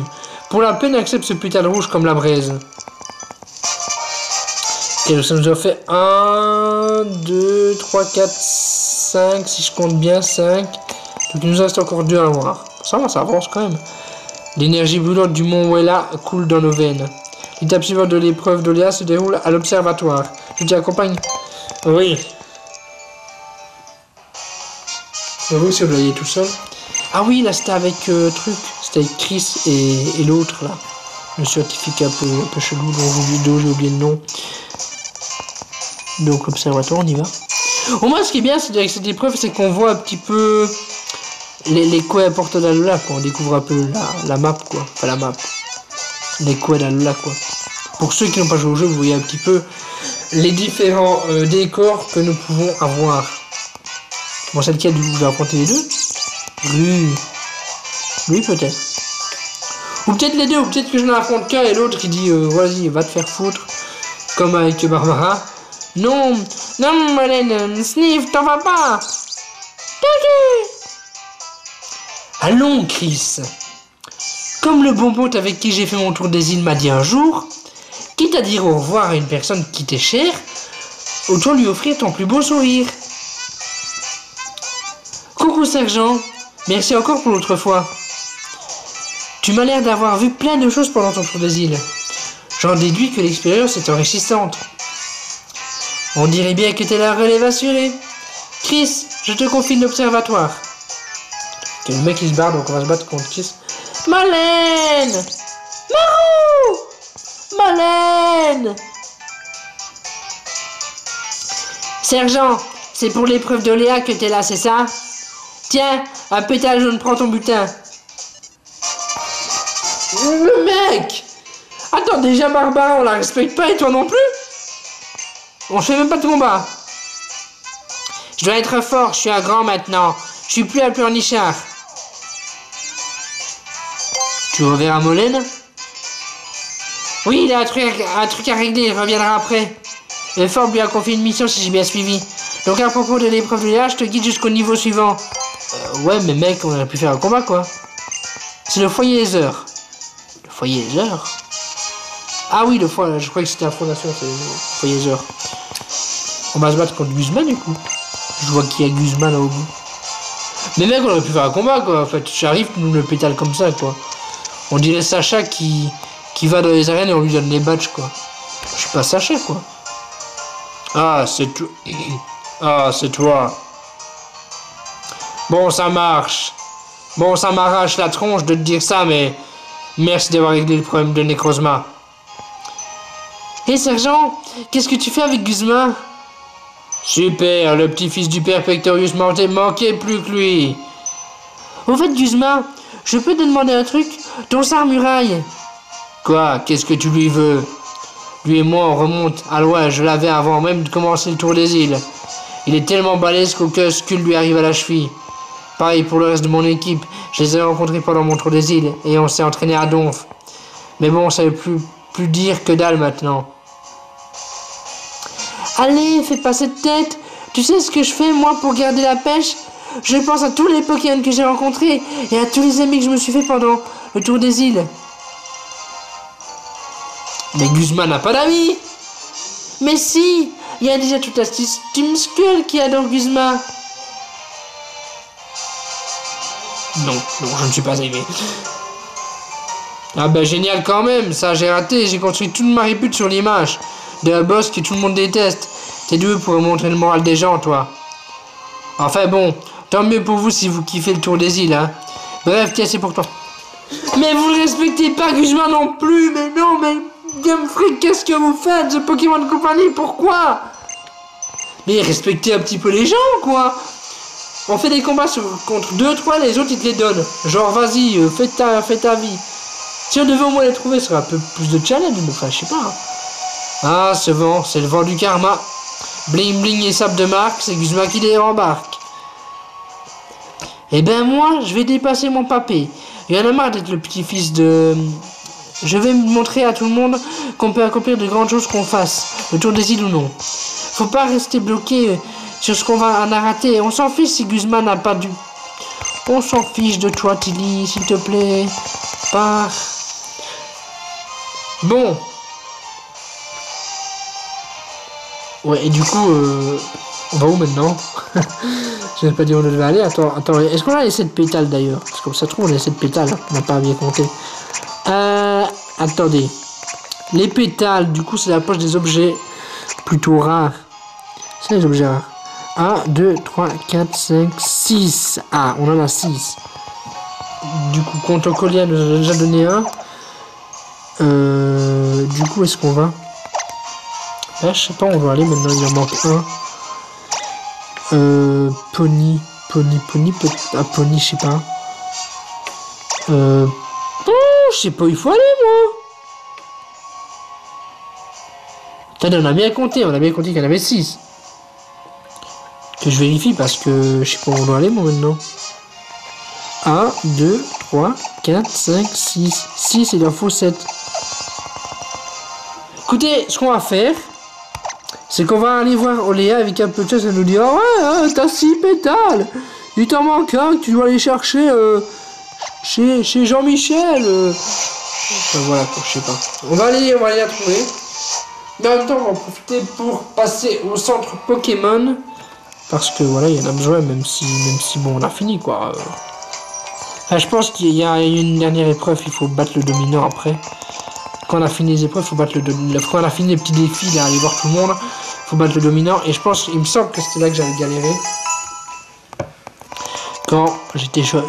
Pour la peine, accepte ce putain de rouge comme la braise. Ok, ça nous a fait 1, 2, 3, 4, 5, si je compte bien, 5. Donc il nous reste encore 2 à voir. Ça va, ça avance quand même. L'énergie brûlante du mont Wella coule dans nos veines. L'étape suivante de l'épreuve d'Oléa se déroule à l'observatoire. Je t'accompagne. Oui. Vous si vous voyez tout seul. Ah oui, là c'était avec truc. C'était avec Chris et l'autre là. Le scientifique un peu chelou dont j'ai oublié le nom. Donc l'observatoire, on y va. Au moins ce qui est bien c'est avec cette épreuve, c'est qu'on voit un petit peu les coins importants d'Alola, quoi. On découvre un peu la map, quoi. Enfin la map. Les coins d'Alola, quoi. Pour ceux qui n'ont pas joué au jeu, vous voyez un petit peu les différents décors que nous pouvons avoir. Bon, c'est lequel du coup, je vais affronter les deux? Lui peut-être. Ou peut-être les deux, ou peut-être que je n'en affronte qu'un et l'autre qui dit vas-y, va te faire foutre. Comme avec Barbara. Non, non, Marlène, Sniff, t'en vas pas. Allons, Chris. Comme le bonbon avec qui j'ai fait mon tour des îles m'a dit un jour, quitte à dire au revoir à une personne qui t'est chère, autant lui offrir ton plus beau sourire. Coucou sergent, merci encore pour l'autre fois. Tu m'as l'air d'avoir vu plein de choses pendant ton tour des îles. J'en déduis que l'expérience est enrichissante. On dirait bien que t'es la relève assurée. Chris, je te confie l'observatoire. Okay, le mec il se barre, donc on va se battre contre Chris. Marlène! Marou! Marlène! Sergent, c'est pour l'épreuve de Léa que t'es là, c'est ça? Tiens, un pétale jaune, prends ton butin. Le mec! Attends, déjà Barbara, on la respecte pas et toi non plus? On fait même pas de combat. Je dois être fort, je suis un grand maintenant. Je suis plus un pleurnichard. Tu reverras Molène? Oui, il a un truc à régler, il reviendra après. Le fort lui a confié une mission si j'ai bien suivi. Donc à propos de l'épreuve de l'IA, je te guide jusqu'au niveau suivant. Ouais, mais mec, on aurait pu faire un combat, quoi. C'est le foyer des heures. Le foyer des heures? Ah oui, le foyer, je croyais que c'était la fondation, c'est le foyer des heures. On va se battre contre Guzman, du coup. Je vois qu'il y a Guzman là au bout. Mais mec, on aurait pu faire un combat, quoi. En fait, j'arrive, nous le pétale comme ça, quoi. On dirait Sacha qui va dans les arènes et on lui donne les badges, quoi. Je suis pas Sacha, quoi. Ah, c'est tout. Ah, c'est toi. Bon, ça marche. Bon, ça m'arrache la tronche de te dire ça, mais merci d'avoir réglé le problème de Necrozma. Hé, sergent, qu'est-ce que tu fais avec Guzma? Super, le petit-fils du père Pectorius manquait plus que lui. Au fait, Guzma, je peux te demander un truc? Ton sarmuraille. Quoi? Qu'est-ce que tu lui veux? Lui et moi, on remonte à loin, je l'avais avant même de commencer le tour des îles. Il est tellement balèze qu'aucun scul lui arrive à la cheville. Pareil pour le reste de mon équipe, je les ai rencontrés pendant mon tour des îles et on s'est entraîné à Donf. Mais bon, ça veut plus dire que dalle maintenant. Allez, fais pas cette tête. Tu sais ce que je fais moi pour garder la pêche? Je pense à tous les Pokémon que j'ai rencontrés et à tous les amis que je me suis fait pendant le tour des îles. Mais Guzman n'a pas d'amis. Mais si, il y a déjà toute la Team Skull qui adore Guzman. Non, je ne suis pas aimé. Ah bah génial quand même, ça j'ai raté, j'ai construit toute ma répute sur l'image de la boss que tout le monde déteste. T'es doué pour montrer le moral des gens, toi. Enfin bon, tant mieux pour vous si vous kiffez le tour des îles, hein. Bref, tiens, c'est pour toi. Mais vous ne respectez pas Guzman non plus, mais non, mais Game Freak, qu'est-ce que vous faites, The Pokémon Company, pourquoi? Mais respectez un petit peu les gens, quoi. On fait des combats contre 2-3, les autres ils te les donnent. Genre vas-y, fais ta vie. Si on devait au moins les trouver, ce serait un peu plus de challenge, mais enfin je sais pas. Ah, ce vent, c'est le vent du karma. Bling bling et sable de marque, c'est Guzman qui les rembarque. Eh ben moi, je vais dépasser mon papé. Il y en a marre d'être le petit-fils de... Je vais montrer à tout le monde qu'on peut accomplir de grandes choses qu'on fasse, le tour des îles ou non. Faut pas rester bloqué sur ce qu'on va en a raté. On s'en fiche si Guzman n'a pas dû. On s'en fiche de toi, Tilly, s'il te plaît. Pars. Bon. Ouais, et du coup, on va où maintenant? Je n'ai pas dit où on devait aller. Attends, est-ce qu'on a les 7 pétales d'ailleurs? Parce que comme ça se trouve, on a les 7 pétales. On n'a pas bien compté. Attendez. Les pétales, du coup, c'est la poche des objets plutôt rares. C'est les objets rares. 1, 2, 3, 4, 5, 6. Ah, on en a 6. Du coup, Contocolia nous en a déjà donné un. Du coup, est-ce qu'on va? Là, je sais pas, on va aller maintenant, il en manque un. Pony, peut-être. Ah, Pony, je sais pas. Je sais pas où il faut aller, moi. Attendez, on a bien compté qu'il y en avait 6. Que je vérifie parce que je sais pas où on doit aller, moi, maintenant. 1, 2, 3, 4, 5, 6. 6, il en faut 7. Écoutez, ce qu'on va faire, c'est qu'on va aller voir Oléa avec un peu de chance, elle nous dit ah ouais, t'as 6 pétales, il t'en manque un que tu dois aller chercher chez Jean-Michel. Enfin, voilà quoi, je sais pas. On va aller la trouver. Mais en même temps, on va en profiter pour passer au centre Pokémon. Parce que voilà, il y en a besoin, même si bon, on a fini quoi. Enfin, je pense qu'il y a une dernière épreuve, il faut battre le dominant après. Quand on a fini les épreuves, faut battre quand on a fini les petits défis, là, aller voir tout le monde, faut battre le dominant. Et je pense, il me semble que c'était là que j'avais galéré. Quand j'étais jeune.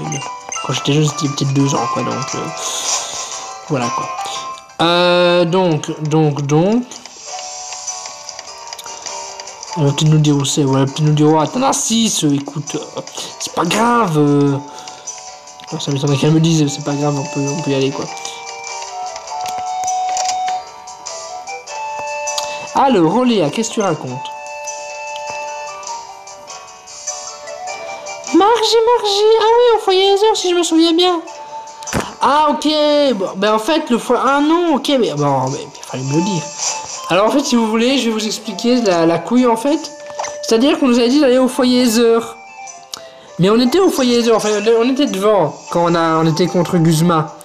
Quand j'étais jeune, c'était peut-être 2 ans, quoi. Donc, voilà, quoi. Donc. Le petit nous dire où c'est. Voilà, le petit nous dire, oh, t'en as 6, écoute. C'est pas grave. Ça m'étonnerait qu'elle me dise, c'est pas grave, on peut y aller, quoi. Alors, Roléa, qu'est-ce que tu racontes? Margie, ah oui, au foyer des heures, si je me souviens bien. Ah, ok, bon, ben en fait, le foyer... Ah non, ok, mais bon, mais il fallait me le dire. Alors, en fait, si vous voulez, je vais vous expliquer la couille, en fait. C'est-à-dire qu'on nous avait dit d'aller au foyer des heures. Mais on était au foyer des heures, enfin, on était devant, quand on était contre Guzma.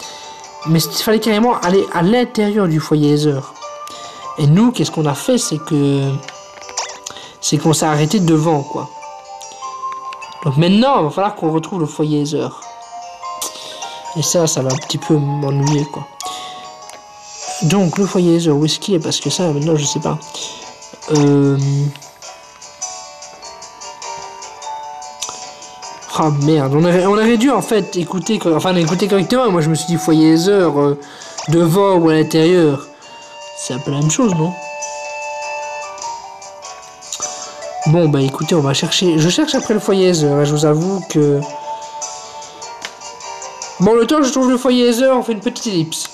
Mais il fallait carrément aller à l'intérieur du foyer des heures. Et nous, qu'est-ce qu'on a fait, c'est qu'on s'est arrêté devant, quoi. Donc maintenant, il va falloir qu'on retrouve le foyer des heures. Et ça va un petit peu m'ennuyer, quoi. Donc, le foyer des heures, où est-ce qu'il est? Parce que ça, maintenant, je sais pas. Oh merde, on aurait dû, en fait, écouter correctement. Moi, je me suis dit foyer des heures, devant ou à l'intérieur. C'est un peu la même chose, non? Bon, bah écoutez, on va chercher... Je cherche après le foyer des heures, et je vous avoue que... Bon, le temps que je trouve le foyer des heures, on fait une petite ellipse.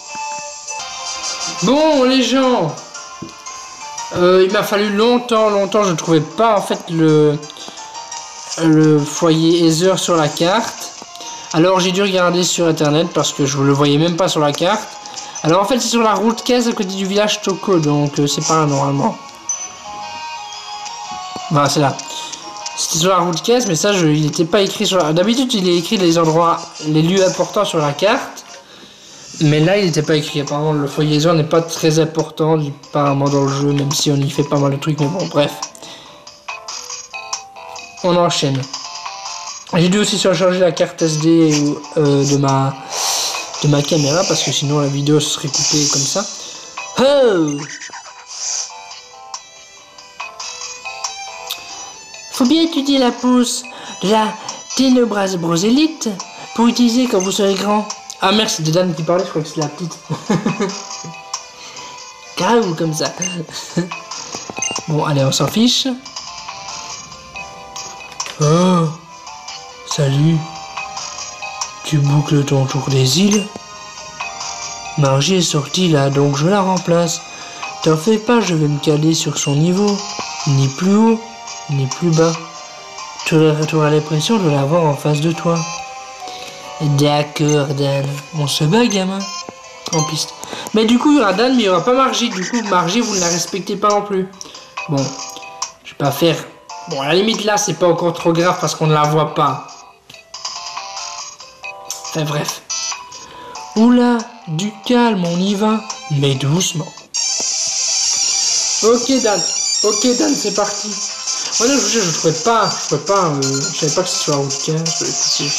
Bon, les gens... il m'a fallu longtemps, je ne trouvais pas, en fait, le foyer Heather sur la carte. Alors, j'ai dû regarder sur Internet, parce que je ne le voyais même pas sur la carte. Alors, en fait, c'est sur la route 15, à côté du village Toko, donc c'est pas là, normalement. Voilà, c'est là. C'était sur la route 15, mais ça, il n'était pas écrit sur la... D'habitude, il est écrit les endroits, les lieux importants sur la carte. Mais là, il n'était pas écrit. Apparemment, le foyer Heather n'est pas très important, apparemment, dans le jeu, même si on y fait pas mal de trucs. Mais bon, bref. On enchaîne. J'ai dû aussi surcharger la carte SD de ma caméra, parce que sinon, la vidéo serait coupée comme ça. Oh! Faut bien étudier la pousse de la ténébreuse brosélite pour utiliser quand vous serez grand. Ah merde, c'est Dan qui parlait, je crois que c'est la petite. Carrément comme ça. Bon, allez, on s'en fiche. Oh, salut. Tu boucles ton tour des îles? Margie est sortie là, donc je la remplace. T'en fais pas, je vais me caler sur son niveau. Ni plus haut, ni plus bas. Tu auras l'impression de l'avoir en face de toi. D'accord, Dan. On se bat, gamin. En piste. Mais du coup, il y aura Dan, mais il n'y aura pas Margie. Du coup, Margie, vous ne la respectez pas non plus. Bon, je vais pas faire... Bon, à la limite, là, c'est pas encore trop grave parce qu'on ne la voit pas. Enfin, bref. Oula, du calme, on y va. Mais doucement. Ok, Dan, c'est parti. Ouais, non, je trouvais pas, je savais pas que c'était sur la route 15, je vais écouter.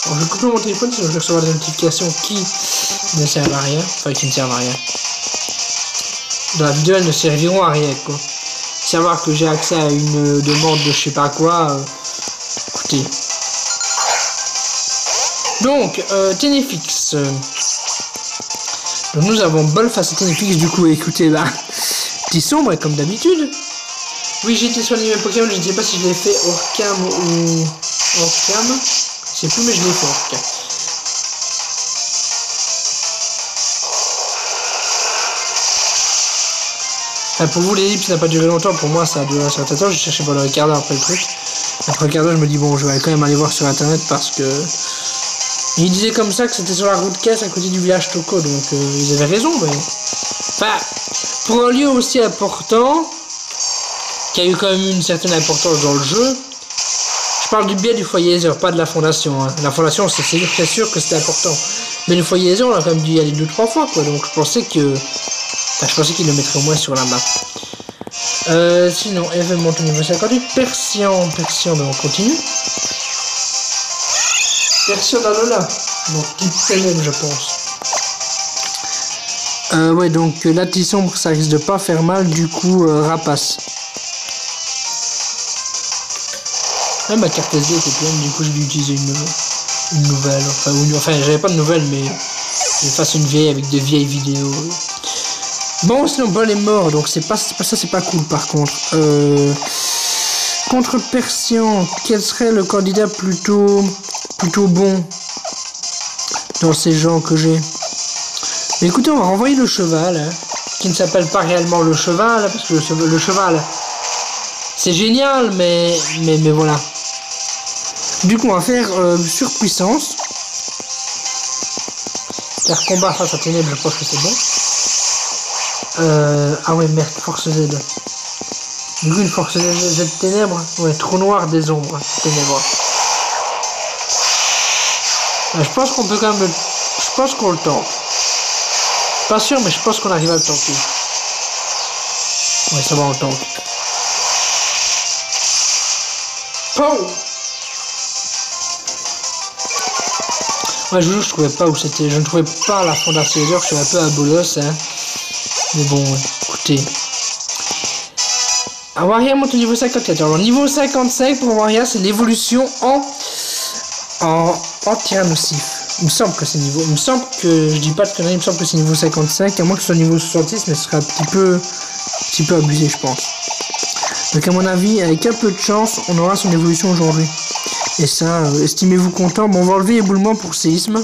Alors, je vais couper mon téléphone, sinon je vais recevoir des notifications qui ne servent à rien, enfin qui ne servent à rien. Dans la vidéo, elles ne serviront à rien, quoi. Savoir que j'ai accès à une demande de je sais pas quoi, écoutez. Donc, Ténéfix. Donc, nous avons Bol face à Ténéfix, du coup, écoutez, là. Petit sombre, comme d'habitude. Oui, j'ai été soigné mes Pokémon, je ne sais pas si je l'ai fait hors cam ou hors cam. Je sais plus, mais je l'ai fait hors cam. Enfin, pour vous, l'ellipse n'a pas duré longtemps. Pour moi, ça a duré un certain temps. J'ai cherché pendant un quart d'heure après le truc. Après un quart d'heure, je me dis, bon, je vais quand même aller voir sur Internet parce que... Il disait comme ça que c'était sur la route 15 à côté du village Toko. Donc, ils avaient raison, mais... Enfin... Pour un lieu aussi important, qui a eu quand même une certaine importance dans le jeu, je parle du biais du foyer Heather, pas de la fondation. Hein. La fondation, c'est très sûr que c'était important. Mais le foyer Heather, on a quand même dû y aller 2-3 fois, quoi. Donc je pensais que... Enfin, je pensais qu'il le mettrait au moins sur la map. Sinon, événement au niveau 58, Persian, donc on continue. Persian Alola, donc type CLM, je pense. Ouais, donc la petite sombre, ça risque de pas faire mal, du coup, rapace. Là, ma carte SD était pleine, du coup, j'ai dû utiliser une nouvelle. Enfin, j'avais pas de nouvelle, mais je fasse une vieille avec de vieilles vidéos. Bon, sinon, Bol est mort, donc c'est pas cool, par contre. Contre Persian, quel serait le candidat plutôt bon dans ces gens que j'ai? Mais écoutez, on va renvoyer le cheval, hein, qui ne s'appelle pas réellement le cheval, parce que le cheval, c'est génial, mais voilà. Du coup, on va faire surpuissance. Faire combat face à ténèbres, je pense que c'est bon. Ah ouais, merde, force Z. Du coup, une force Z ténèbres. Ouais, trou noir des ombres, ténèbres. Je pense qu'on peut quand même... Je pense qu'on le tente. Pas sûr, mais je pense qu'on arrive à le tenter. Ouais, ça va, on le tente. Oh! Ouais, je vous jure, je trouvais pas où c'était. Je ne trouvais pas la fondation des heures, je suis un peu à bolos, hein. Mais bon, écoutez. Waria monte au niveau 54. Alors, niveau 55 pour Waria, c'est l'évolution en tyrannosif. Il me semble que c'est niveau. Il me semble que. Je dis pas de conneries, il me semble que c'est niveau 55. À moins que ce soit niveau 66, mais ce serait un petit peu abusé, je pense. Donc, à mon avis, avec un peu de chance, on aura son évolution aujourd'hui. Et ça, estimez-vous content. Bon, on va enlever éboulement pour séisme.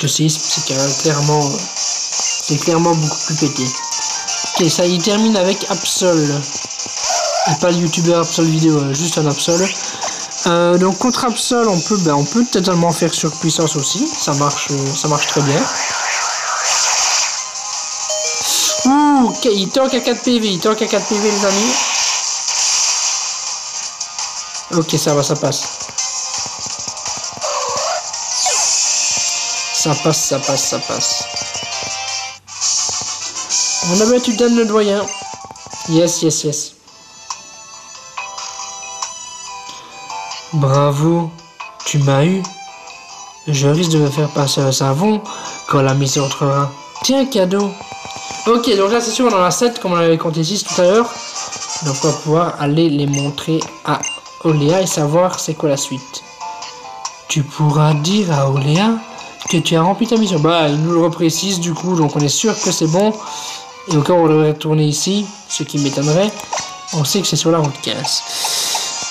Le séisme, c'est clairement beaucoup plus pété. Ok, ça il termine avec Absol. Et pas le youtubeur Absol vidéo, juste un Absol. Donc contre Absol, on peut totalement faire surpuissance aussi. Ça marche très bien. Ouh, ok, il tank à 4 PV, les amis. Ok, ça va, ça passe. Ça passe. On a battu Dan le doyen. Yes. Bravo, tu m'as eu. Je risque de me faire passer un savon quand la mise entrera. Tiens, cadeau. Ok, donc là c'est sûr on en a 7 comme on avait compté 6 tout à l'heure. Donc on va pouvoir aller les montrer à Oléa et savoir c'est quoi la suite. Tu pourras dire à Oléa que tu as rempli ta mission. Bah, il nous le reprécise du coup, donc on est sûr que c'est bon. Et au cas où on devrait retourner ici, ce qui m'étonnerait, on sait que c'est sur la route 15.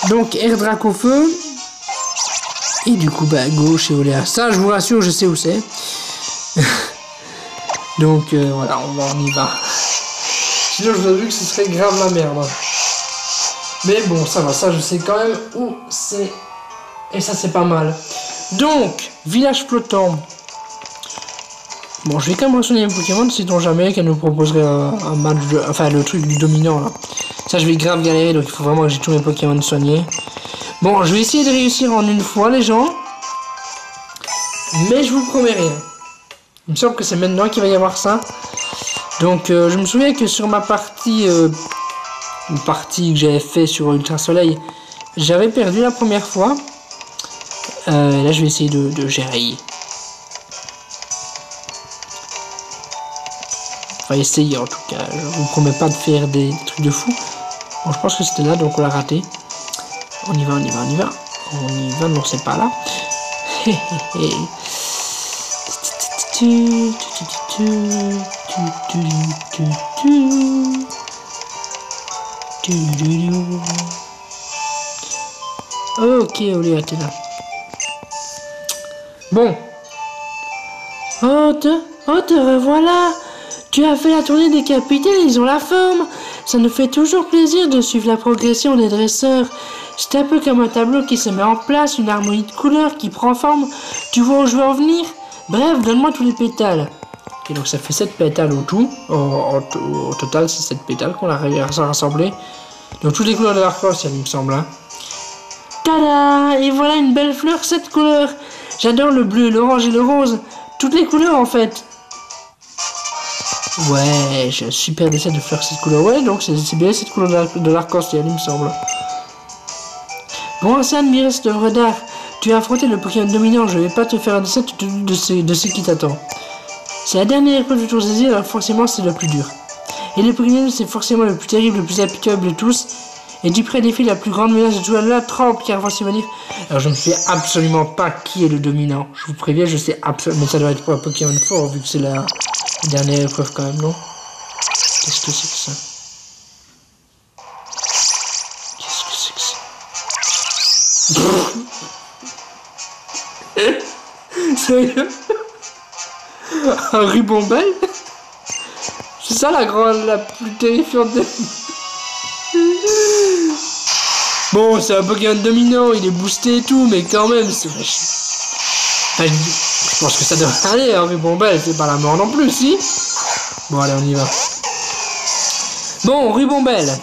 Donc, Air Drac au feu. Et du coup, bah, gauche et Oléa. Ça, je vous rassure, je sais où c'est. Donc, voilà, on y va. Sinon, je vous avoue que ce serait grave la merde. Mais bon, ça va, ça, je sais quand même où c'est. Et ça, c'est pas mal. Donc, village flottant. Bon, je vais quand même ressoigner mes Pokémon, sait-on jamais qu'elle nous proposerait un match de... Enfin, le truc du dominant, là. Ça, je vais grave galérer, donc il faut vraiment que j'ai tous mes Pokémon soignés. Bon, je vais essayer de réussir en une fois, les gens. Mais je vous promets rien. Il me semble que c'est maintenant qu'il va y avoir ça. Donc, je me souviens que sur ma partie... une partie que j'avais fait sur Ultra Soleil, j'avais perdu la première fois. Là, je vais essayer de gérer. Enfin, essayer en tout cas. Je vous promets pas de faire des trucs de fou. Bon, je pense que c'était là, donc on l'a raté. On y va. Non, c'est pas là. Ok, Oléa, t'es là. Bon. Oh, te revoilà. Tu as fait la tournée des capitaines, ils ont la forme. Ça nous fait toujours plaisir de suivre la progression des dresseurs. C'est un peu comme un tableau qui se met en place, une harmonie de couleurs qui prend forme. Tu vois où je veux en venir? Bref, donne-moi tous les pétales. Et donc ça fait 7 pétales au tout. Au total, c'est 7 pétales qu'on a rassemblés. Donc toutes les couleurs de l'arc-en-ciel, il me semble. Hein. Tada! Et voilà une belle fleur, 7 couleurs. J'adore le bleu, l'orange et le rose. Toutes les couleurs en fait. Ouais, j'ai un super dessin de fleurs cette couleur. Ouais, donc c'est bien cette couleur de l'arc-en-ciel, il me semble. Bon, c'est admiré cette œuvre d'art. Tu as affronté le Pokémon dominant, je vais pas te faire un dessin de ce qui t'attend. C'est la dernière épreuve du Tour des îles, alors forcément c'est le plus dur. Et le Pokémon c'est forcément le plus terrible, le plus applicable de tous. Et du près défie la plus grande menace de tout la trempe car voici venir. Alors je ne sais absolument pas qui est le dominant. Je vous préviens, je sais absolument. Mais ça doit être pour un Pokémon fort vu que c'est la dernière épreuve quand même, non? Qu'est-ce que c'est que ça? Qu'est-ce que c'est que ça? Sérieux? Un Rubombelle. C'est ça la grande, la plus terrifiante de... Bon, c'est un Pokémon dominant, il est boosté et tout, mais quand même, c'est... Enfin, je pense que ça devrait aller, un Rubombelle, c'est pas la mort non plus, si. Bon, allez, on y va. Bon, Rubombelle.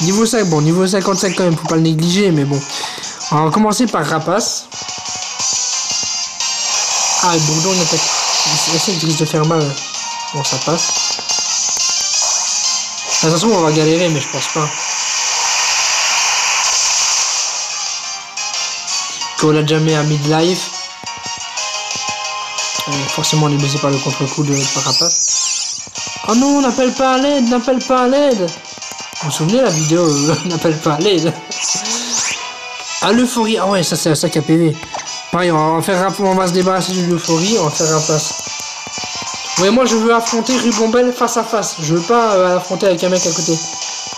Niveau 5, bon, niveau 55 quand même, faut pas le négliger, mais bon. On va commencer par Rapace. Ah, le Bourdon, il attaque. Essaye de risque de faire mal. Bon, ça passe. De toute façon, on va galérer, mais je pense pas. Qu'on l'a jamais à midlife. Forcément, on est baisé par le contre-coup de Rapace. Oh non, n'appelle pas à l'aide, n'appelle pas à l'aide. Vous vous souvenez la vidéo n'appelle pas à l'aide. Ah, l'euphorie. Ah ouais, ça c'est un sac à PV. Pareil, on va se débarrasser de l'euphorie, on va faire Rapace. Ouais, moi je veux affronter Rubombelle face à face. Je veux pas affronter avec un mec à côté.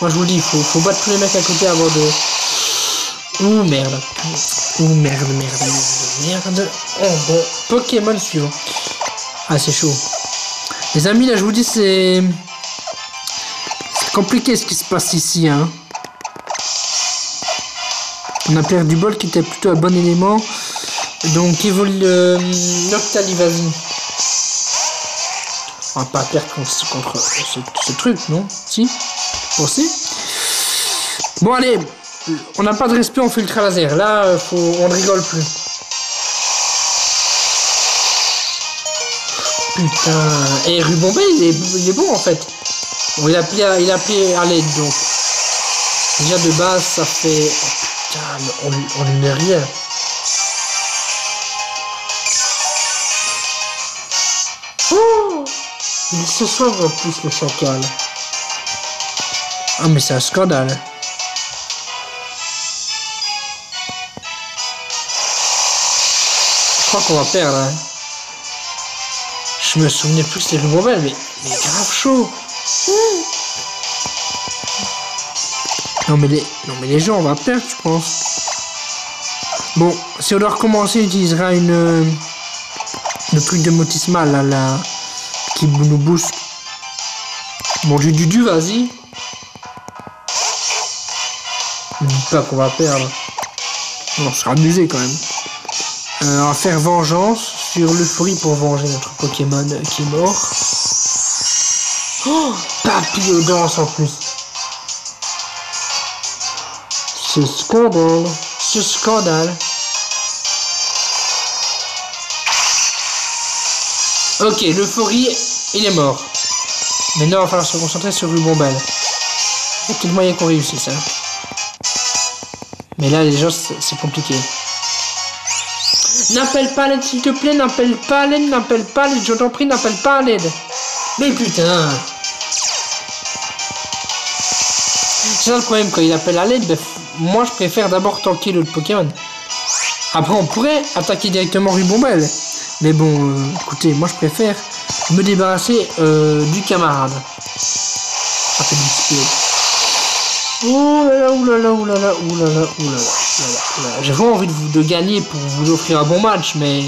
Moi je vous le dis, faut battre tous les mecs à côté avant de... Ouh merde. Ouh merde. Oh bon, Pokémon suivant. Ah c'est chaud. Les amis, là je vous dis c'est compliqué ce qui se passe ici, hein. On a perdu Bol qui était plutôt un bon élément. Donc évolue Noctali, vas-y. On va pas perdre contre ce truc, non? Si? Aussi? Bon allez, on n'a pas de respect, on fait ultra laser. Là, on ne rigole plus. Putain. Et Rubombelle, il est bon en fait. Bon, il a appelé à l'aide donc. Déjà de base, ça fait... Oh, putain, on lui met rien. Oh, il se sauve en plus le chacal. Ah mais c'est un scandale. Je crois qu'on va perdre. Hein. Je me souvenais plus que c'était Rubombelle, mais grave chaud. Non mais les gens on va perdre je pense. Bon, si on doit recommencer, on utilisera le truc de Motismal là, qui nous booste. Bon, j'ai du vas-y. Ne dis pas qu'on va perdre. Non, on sera amusé quand même. On va faire vengeance sur l'euphorie pour venger notre Pokémon qui est mort. Oh, Papillodance en plus. Ce scandale. Ok, l'euphorie, il est mort. Maintenant, il va falloir se concentrer sur Rubombelle. Il y a peut-être moyen qu'on réussisse, hein. Mais là, les gens, c'est compliqué. N'appelle pas à l'aide, s'il te plaît, n'appelle pas à l'aide, je t'en prie, n'appelle pas à l'aide. Mais putain. C'est ça le problème, quand il appelle à l'aide, ben, moi je préfère d'abord tanker l'autre Pokémon. Après on pourrait attaquer directement Rubombelle. Mais bon, écoutez, moi je préfère me débarrasser du camarade. Ça fait du XP. Oh là là. J'ai vraiment envie de gagner pour vous offrir un bon match, mais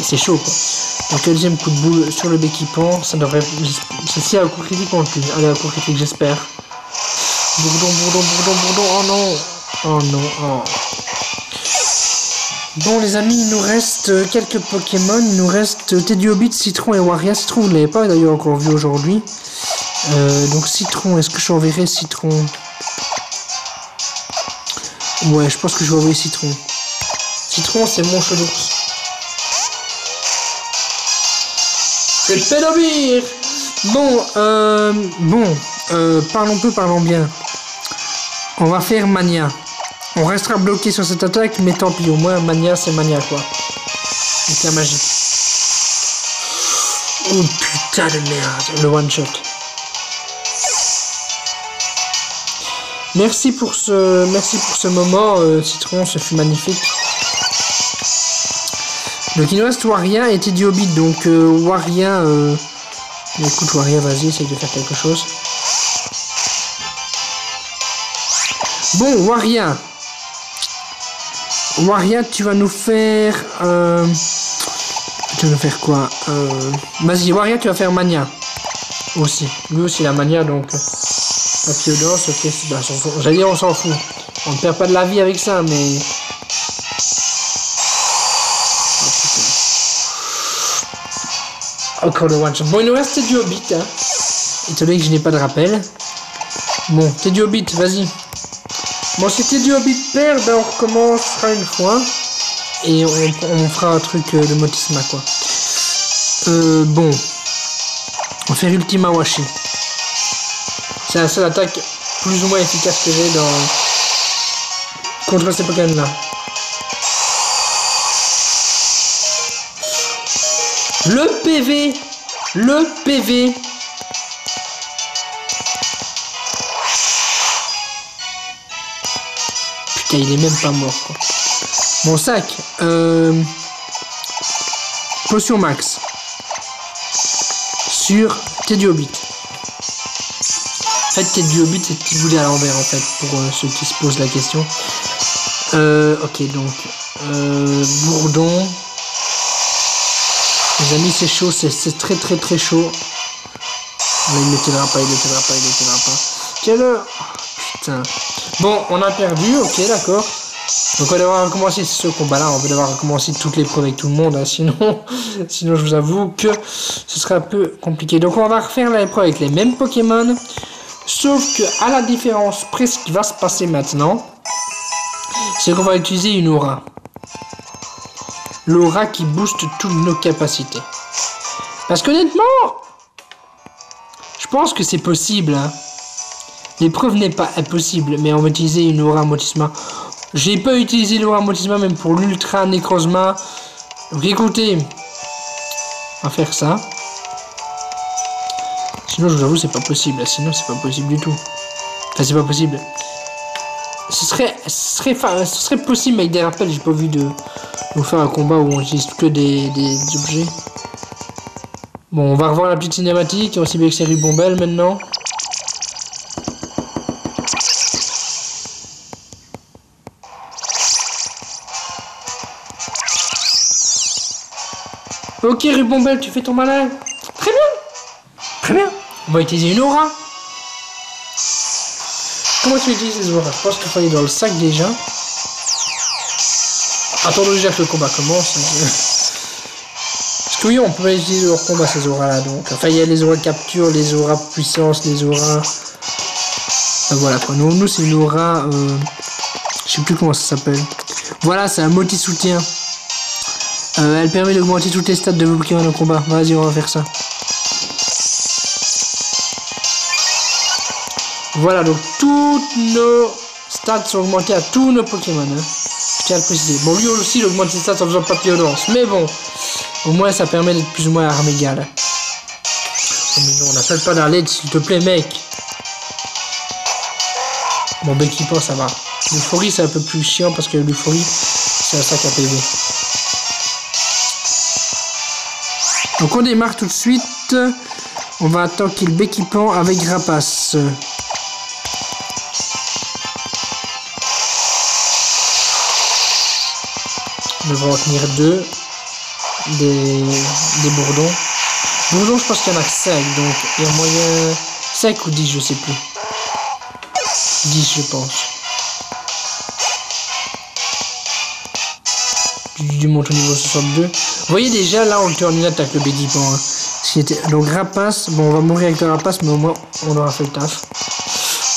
c'est chaud quoi. Donc deuxième coup de boule sur le équipant, ça devrait... C'est un coup critique on tue. Allez, un coup critique j'espère. Bourdon, oh non. Bon les amis, il nous reste quelques Pokémon, il nous reste Teddiobit, Citron et Waria. Citron, vous ne l'avez pas d'ailleurs encore vu aujourd'hui. Donc Citron, est-ce que j'enverrai Citron? Ouais, je pense que je vais envoyer Citron. Citron, c'est mon cheveu. C'est Pédobir. Bon, parlons bien. On va faire Mania. On restera bloqué sur cette attaque, mais tant pis, au moins Mania, c'est Mania quoi. C'est la magie. Oh putain de merde, le one shot. Merci pour ce moment, Citron, ce fut magnifique. Donc il nous reste Waria et Teddiobit, donc Waria... Écoute Waria, vas-y, essaye de faire quelque chose. Bon, Waria, tu vas nous faire... Tu vas faire quoi? Vas-y, Waria, tu vas faire Mania. Aussi. Lui aussi, la Mania, donc... Papillodance, ok, bah, j'allais dire, on s'en fout. On ne perd pas de la vie avec ça, mais... Oh, encore le one shot. Bon, il nous reste du Hobbit, hein. Étant donné que je n'ai pas de rappel. Bon, t'es du Hobbit, vas-y. Bon, si t'es du Hobbit perd, ben on recommencera une fois. Et on fera un truc de Motisma, quoi. Bon. On va faire Ultima Washi. C'est la seule attaque plus ou moins efficace que j'ai dans... contre ces Pokémon-là. Le PV. Le PV. Putain, il est même pas mort, quoi. Mon sac. Potion max. Sur Teddy Hobbit. En fait, Teddy Hobbit, c'est petit boulet à l'envers, en fait, pour ceux qui se posent la question. Ok, donc. Bourdon. Les amis, c'est chaud, c'est très très très chaud. Mais il ne t'aidera pas, il ne t'aidera pas, il ne t'aidera pas. Quelle heure? Putain. Bon, on a perdu, ok, d'accord. Donc on va devoir recommencer ce combat-là, on va devoir recommencer toutes les preuves avec tout le monde, hein, sinon je vous avoue que ce sera un peu compliqué. Donc on va refaire l'épreuve avec les mêmes Pokémon, sauf que à la différence près, ce qui va se passer maintenant, c'est qu'on va utiliser une aura. L'aura qui booste toutes nos capacités. Parce qu'honnêtement, je pense que c'est possible. Hein. L'épreuve n'est pas impossible, mais on va utiliser une aura Motisma. J'ai pas utilisé l'aura Motisma même pour l'ultra Necrozma. Donc écoutez, on va faire ça. Sinon, je vous avoue, c'est pas possible. Sinon, c'est pas possible du tout. Enfin, c'est pas possible. Ce serait possible avec des rappels. J'ai pas vu de nous faire un combat où on utilise que des objets. Bon, on va revoir la petite cinématique. On sait bien que c'est Ribombelle maintenant. Ok, Ribombelle, tu fais ton malin. Très bien. Très bien. On va utiliser une aura. Comment tu utilises les auras? Je pense qu'il faut aller dans le sac déjà. Attendons déjà que le combat commence. Parce que oui, on peut utiliser leur combat ces auras là. Donc, enfin, il y a les auras capture, les auras puissance, les auras. Voilà quoi. Nous c'est une aura. Je sais plus comment ça s'appelle. Voilà, c'est un multi soutien. Elle permet d'augmenter toutes les stats de vos Pokémon au combat. Vas-y, on va faire ça. Voilà, donc toutes nos stats sont augmentées à tous nos Pokémon. Hein. Je tiens à le préciser. Bon, lui aussi, il augmente ses stats en faisant papillodance. Mais bon, au moins, ça permet d'être plus ou moins à armes égales. Oh, mais non, on n'appelle pas dans l'aide, s'il te plaît, mec. Bon, Béquipant, ça va. L'euphorie, c'est un peu plus chiant parce que l'euphorie, c'est un sac à PV. Donc, on démarre tout de suite. On va attaquer le Béquipant avec Rapace. On va en tenir 2 des bourdons. Bourdons, je pense qu'il y en a que 5, donc il y a moyen 5 ou 10, je sais plus. 10, je pense. Du monte au niveau 62. Vous voyez déjà, là, on tourne une attaque, le Béquipant. Hein. Donc Rapace, bon, on va mourir avec le Rapace, mais au moins, on aura fait le taf.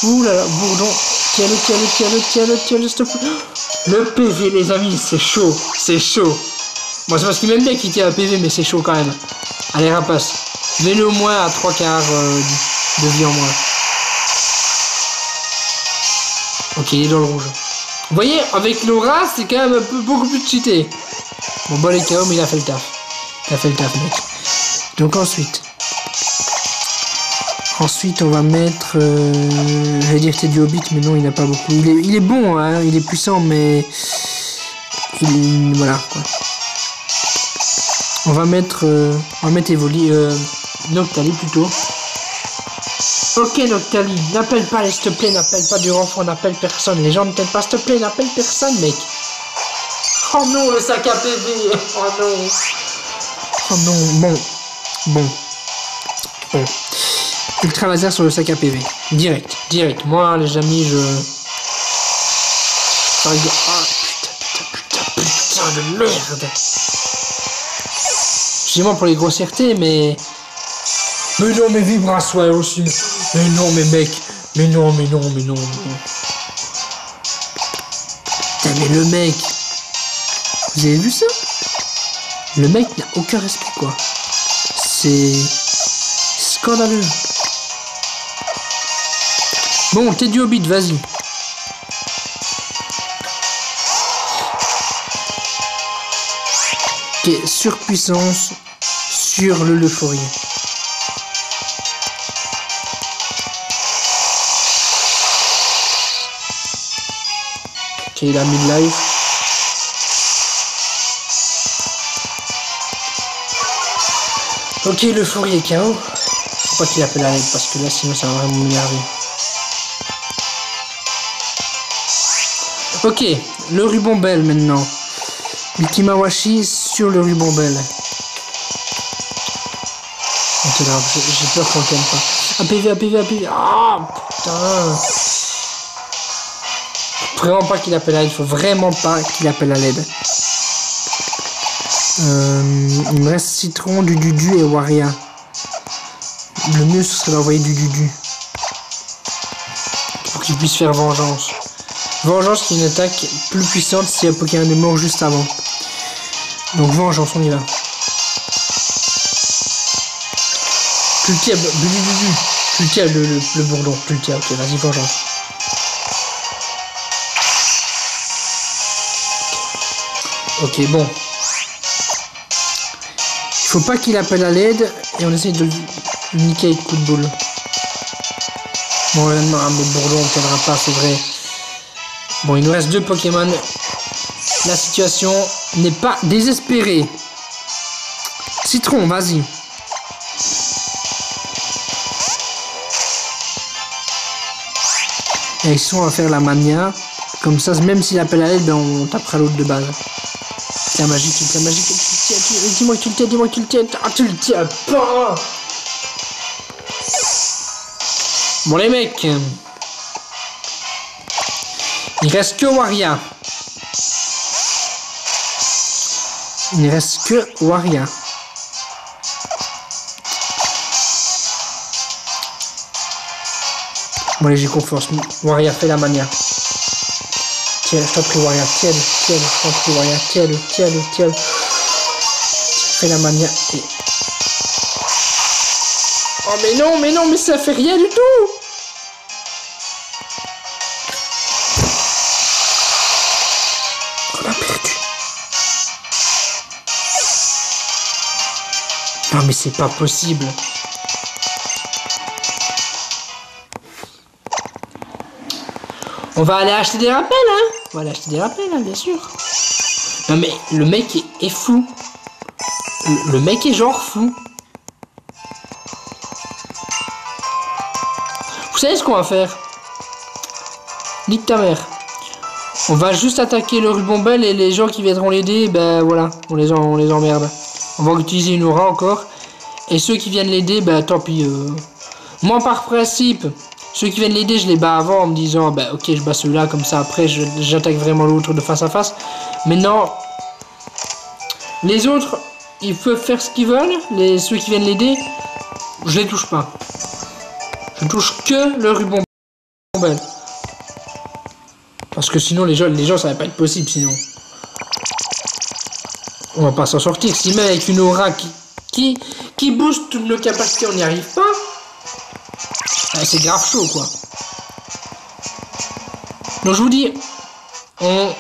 Ouh là là, bourdon. Tiens-le, s'il te plaît. Le PV, les amis, c'est chaud. C'est chaud. Bon, c'est parce qu'il m'aime bien qu'il tient un PV, mais c'est chaud quand même. Allez, Rapace. Mets-le au moins à 3 quarts de vie en moins. Ok, il est dans le rouge. Vous voyez, avec l'aura, c'est quand même un peu beaucoup plus cheaté. Bon, bon, les KO, mais il a fait le taf. Il a fait le taf, mec. Donc, Ensuite, on va mettre... je vais dire que c'est du Hobbit, mais non, il n'a pas beaucoup. Il est bon, hein, il est puissant, mais... Voilà, quoi. On va mettre Evoli... Noctali, plutôt. Ok, Noctali, n'appelle pas, s'il te plaît, n'appelle pas du renfort, n'appelle personne. Les gens ne t'aiment pas, s'il te plaît, n'appelle personne, mec. Oh non, le sac à PV. Oh non. Oh non, bon. Ultra laser sur le sac à PV. Direct. Moi, les amis, Ah, putain de merde. Excusez-moi pour les grossièretés, mais... Mais non, mais Vibras, ouais, aussi. Mais non, mais mec. Mais non. Putain, mais le mec... Vous avez vu ça? Le mec n'a aucun respect, quoi. C'est... scandaleux. Bon, t'es du Hobbit, vas-y. Ok, surpuissance sur l'euphorie. Ok, il a mis life. Ok, l'euphorie est KO. Faut pas qu'il appelle à l'aide parce que là sinon ça va vraiment m'énerver. Ok, le ruban belle maintenant. Ultima Washi sur le ruban belle. Ok, là, j'ai peur qu'on tienne pas. APV. Ah, putain. Vraiment pas qu'il appelle à l'aide. Faut vraiment pas qu'il appelle à l'aide. Il me reste Citron, du Dudu et Waria. Le mieux ce serait d'envoyer du Dudu. Pour qu'il puisse faire Vengeance. Vengeance qui est une attaque plus puissante si un Pokémon est mort juste avant. Donc Vengeance, on y va. Tu le tiens, Dudu. Tu le tiens, le bourdon. Tu le tiens, ok, vas-y, Vengeance. Ok, bon. Il faut pas qu'il appelle à l'aide et on essaye de le niquer avec coup de boule. Bon, le bourdon, on ne tiendra pas, c'est vrai. Bon, il nous reste 2 Pokémon. La situation n'est pas désespérée. Citron, vas-y. Et ici, on va faire la mania. Comme ça, même s'il appelle à l'aide, ben, on tapera l'autre de base. La magie. Dis-moi que tu le tiens. Ah, tu le tiens pas. Bon, les mecs. Il reste que Waria. Bon, allez, j'ai confiance. Waria fait la mania. Tiens, je t'en prie, Waria. Tiens, je t'en prie, Waria. Tiens. Fais la mania. Et... Oh, mais non, mais ça fait rien du tout. On a perdu. Non, mais c'est pas possible. On va aller acheter des rappels, hein. Bien sûr. Non, mais le mec est fou. Le mec est genre fou. Vous savez ce qu'on va faire? Nique ta mère. On va juste attaquer le ruban belle et les gens qui viendront l'aider, ben voilà, on les emmerde. On va utiliser une aura encore. Et ceux qui viennent l'aider, ben tant pis. Moi par principe, ceux qui viennent l'aider, je les bats avant en me disant, ben ok, je bats celui-là, comme ça après j'attaque vraiment l'autre de face à face. Mais non, les autres, ils peuvent faire ce qu'ils veulent. Ceux qui viennent l'aider, je les touche pas. Je touche que le ruban belle. Parce que sinon les gens ça va pas être possible sinon. On va pas s'en sortir. Si même avec une aura qui booste toutes nos capacités on n'y arrive pas. C'est grave chaud quoi. Donc je vous dis, on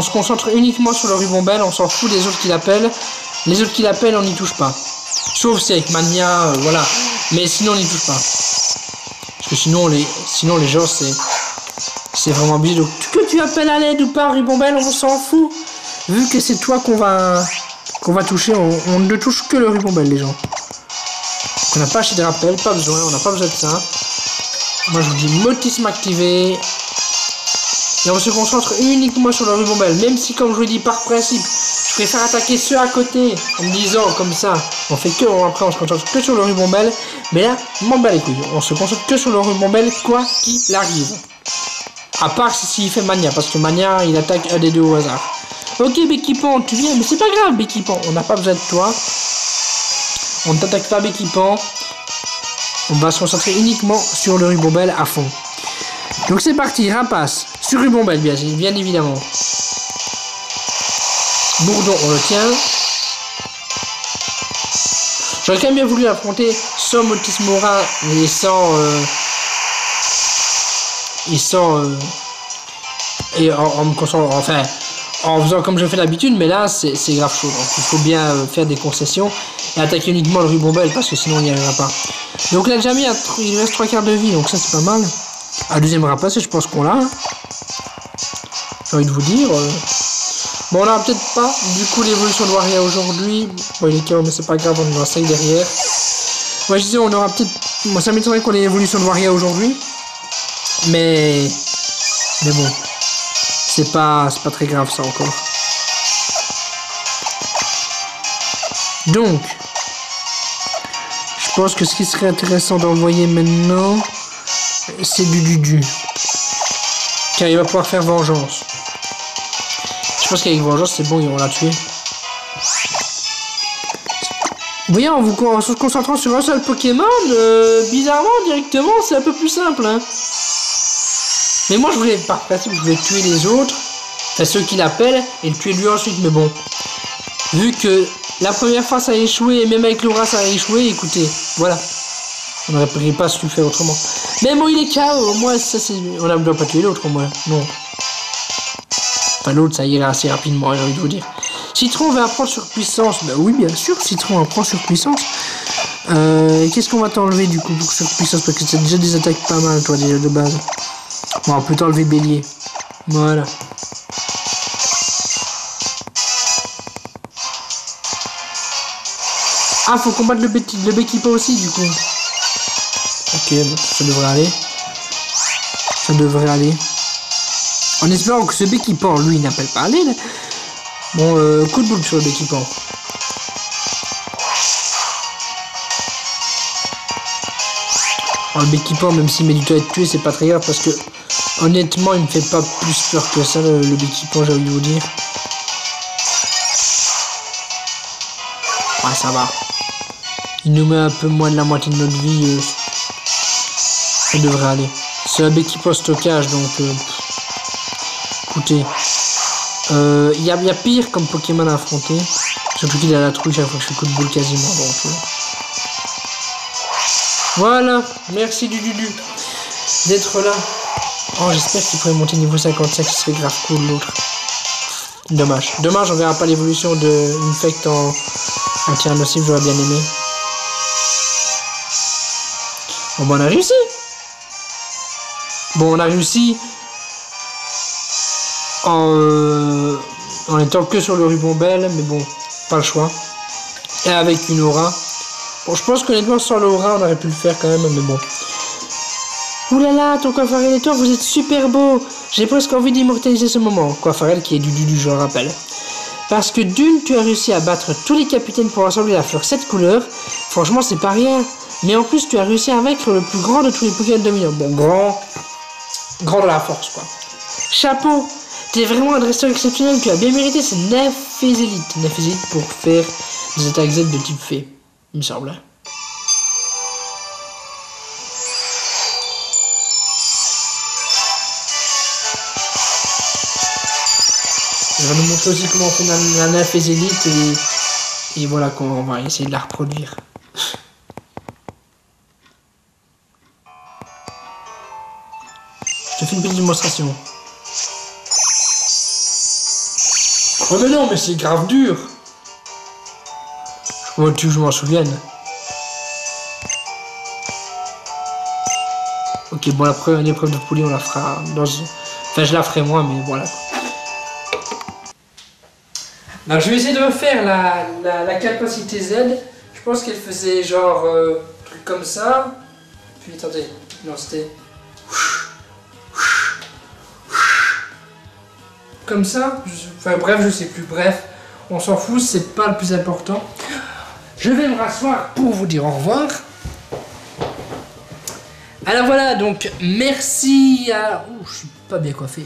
se concentre uniquement sur le ruban belle, on s'en fout des autres qui l'appellent. Les autres qui l'appellent on n'y touche pas. Sauf si avec Mania, voilà. Mais sinon on n'y touche pas. Parce que sinon les gens c'est vraiment obligé. Donc que tu appelles à l'aide ou pas, ruban belle, on s'en fout. Vu que c'est toi qu'on va toucher, on ne touche que le ruban belle les gens. On n'a pas acheté de rappel, pas besoin, on n'a pas besoin de ça. Moi je vous dis motisme activé. Et on se concentre uniquement sur le ruban belle. Même si comme je vous l'ai dit par principe, je Je préfère attaquer ceux à côté en me disant comme ça, après on se concentre que sur le ruban belle, mais là, m'en bat les couilles, on se concentre que sur le ruban belle, quoi qu'il arrive. À part s'il fait Mania, parce que Mania, il attaque un des deux au hasard. Ok, Béquipan, tu viens, mais c'est pas grave, Béquipan, on n'a pas besoin de toi. On ne t'attaque pas, Béquipan. On va se concentrer uniquement sur le ruban belle à fond. Donc c'est parti, Rapace, sur ruban belle, bien évidemment. Bourdon, on le tient. J'aurais quand même bien voulu affronter sans Motis Mora et sans... et en me concentrant, enfin, en faisant comme je fais d'habitude, mais là, c'est grave chaud. Donc, il faut bien faire des concessions et attaquer uniquement le ruban belle parce que sinon, on n'y arrivera pas. Donc là, déjà mis, il reste 3 quarts de vie, donc ça, c'est pas mal. Un deuxième Rapace, je pense qu'on l'a. Hein. J'ai envie de vous dire... Bon, on n'aura peut-être pas, du coup, l'évolution de Waria aujourd'hui. Bon, il est KO, mais c'est pas grave, on en a 5 derrière. Ouais, je disais, on aura peut-être... Moi, ça m'étonnerait qu'on ait l'évolution de Waria aujourd'hui. Mais bon, c'est pas très grave, ça, encore. Donc, je pense que ce qui serait intéressant d'envoyer maintenant, c'est du Dudu. Car il va pouvoir faire vengeance. Je pense qu'avec vengeance, c'est bon, ils vont la tuer. Vous voyez, en se concentrant sur un seul Pokémon, bizarrement, directement, c'est un peu plus simple. Hein. Mais moi, je voulais, par principe, je voulais tuer les autres, enfin ceux qui l'appellent, et le tuer lui ensuite. Mais bon, vu que la première fois ça a échoué, et même avec Laura ça a échoué, écoutez, voilà. On n'aurait pas su faire autrement. Mais bon, il est KO, au moins, ça c'est... On ne doit pas tuer l'autre, au moins, non. Enfin, l'autre, ça irait assez rapidement, j'ai envie de vous dire. Citron va apprendre sur puissance. Bah oui, bien sûr, Citron apprend sur puissance. Qu'est-ce qu'on va t'enlever du coup pour sur puissance? Parce que c'est déjà des attaques pas mal, toi, déjà de base. Bon, on peut t'enlever Bélier. Voilà. Ah, faut combattre le Béquipa aussi, du coup. Ok, bon, ça devrait aller. Ça devrait aller. En espérant que ce Béquipan, lui, n'appelle pas à l'aide. Bon, coup de boule sur le Béquipan. Le Béquipan, même s'il met du temps à être tué, c'est pas très grave parce que, honnêtement, il me fait pas plus peur que ça, le Béquipan, j'ai envie de vous dire. Ouais, ça va. Il nous met un peu moins de la moitié de notre vie. Ça devrait aller. C'est un Béquipan stockage, donc... écoutez, il y a pire comme Pokémon à affronter. Surtout qu'il a la trouille chaque fois que je fais coup de boule quasiment. Donc, voilà, merci du d'être là. Oh, j'espère qu'il pourrait monter niveau 55, ce serait grave cool l'autre. Dommage. Dommage, on verra pas l'évolution de Infect en tir nocif, j'aurais bien aimé. Bon, on a réussi. Bon, on a réussi. En étant que sur le ruban belle, mais bon, pas le choix. Et avec une aura. Bon, je pense qu'honnêtement, sans l'aura, on aurait pu le faire quand même, mais bon. Oulala, ton Coiffarel et toi, vous êtes super beau. J'ai presque envie d'immortaliser ce moment. Coiffarel qui est du, je le rappelle. Parce que d'une, tu as réussi à battre tous les capitaines pour assembler la fleur 7 couleurs. Franchement, c'est pas rien. Mais en plus, tu as réussi à vaincre le plus grand de tous les Pokémon dominants. Bon, grand de la force, quoi. Chapeau. T'es vraiment un dresseur exceptionnel, tu as bien mérité ce 9 élite. 9 élite pour faire des attaques Z de type fée, il me semble. Je vais nous montrer aussi comment on fait la 9 élite et voilà comment on va essayer de la reproduire. Je te fais une petite démonstration. Oh mais non, mais c'est grave dur. Comment tu veux que je m'en souvienne? Ok, bon, l'épreuve de poulie, on la fera dans... Enfin, je la ferai moi, mais voilà. Alors, je vais essayer de refaire la capacité Z. Je pense qu'elle faisait genre... truc comme ça. Puis, attendez. Non, c'était... Comme ça. Enfin, bref, je sais plus. Bref. on s'en fout, c'est pas le plus important. Je vais me rasseoir pour vous dire au revoir. Alors voilà, donc merci à... Ouh, je suis pas bien coiffé.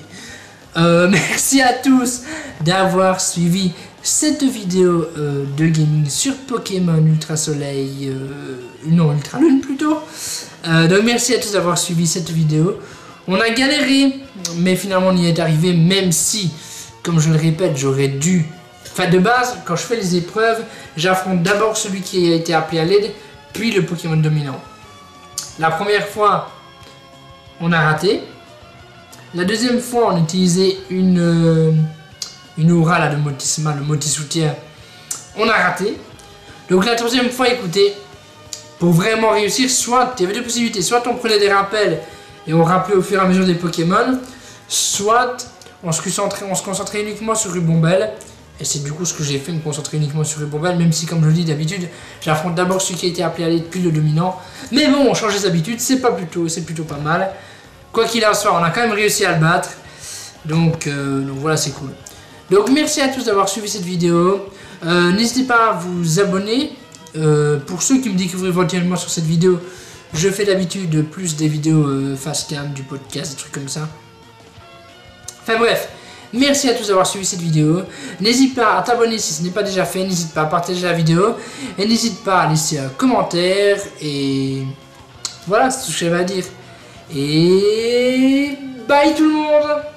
Merci à tous d'avoir suivi cette vidéo de gaming sur Pokémon Ultra Soleil, non Ultra Lune plutôt. Donc merci à tous d'avoir suivi cette vidéo. On a galéré, mais finalement on y est arrivé, même si, comme je le répète, j'aurais dû... Enfin de base, quand je fais les épreuves, j'affronte d'abord celui qui a été appelé à l'aide, puis le Pokémon dominant. La première fois, on a raté. La deuxième fois, on utilisait une aura là, de Motisma, le Motisoutien. On a raté. Donc la troisième fois, écoutez, pour vraiment réussir, soit, il y avait deux possibilités, soit on prenait des rappels et on rappelait au fur et à mesure des Pokémon, soit on se concentrait uniquement sur Rubombelle. Et c'est du coup ce que j'ai fait, me concentrer uniquement sur Rubombelle, même si comme je le dis d'habitude, j'affronte d'abord celui qui a été appelé à l'aide, puis le dominant. Mais bon, on change les habitudes, c'est plutôt pas mal. Quoi qu'il en soit, on a quand même réussi à le battre. Donc voilà, c'est cool. Donc merci à tous d'avoir suivi cette vidéo. N'hésitez pas à vous abonner. Pour ceux qui me découvrent éventuellement sur cette vidéo, je fais d'habitude plus des vidéos face cam, du podcast, des trucs comme ça. Enfin bref. Merci à tous d'avoir suivi cette vidéo. N'hésite pas à t'abonner si ce n'est pas déjà fait. N'hésite pas à partager la vidéo. Et n'hésite pas à laisser un commentaire. Et voilà, c'est tout ce que j'avais à dire. Et bye tout le monde!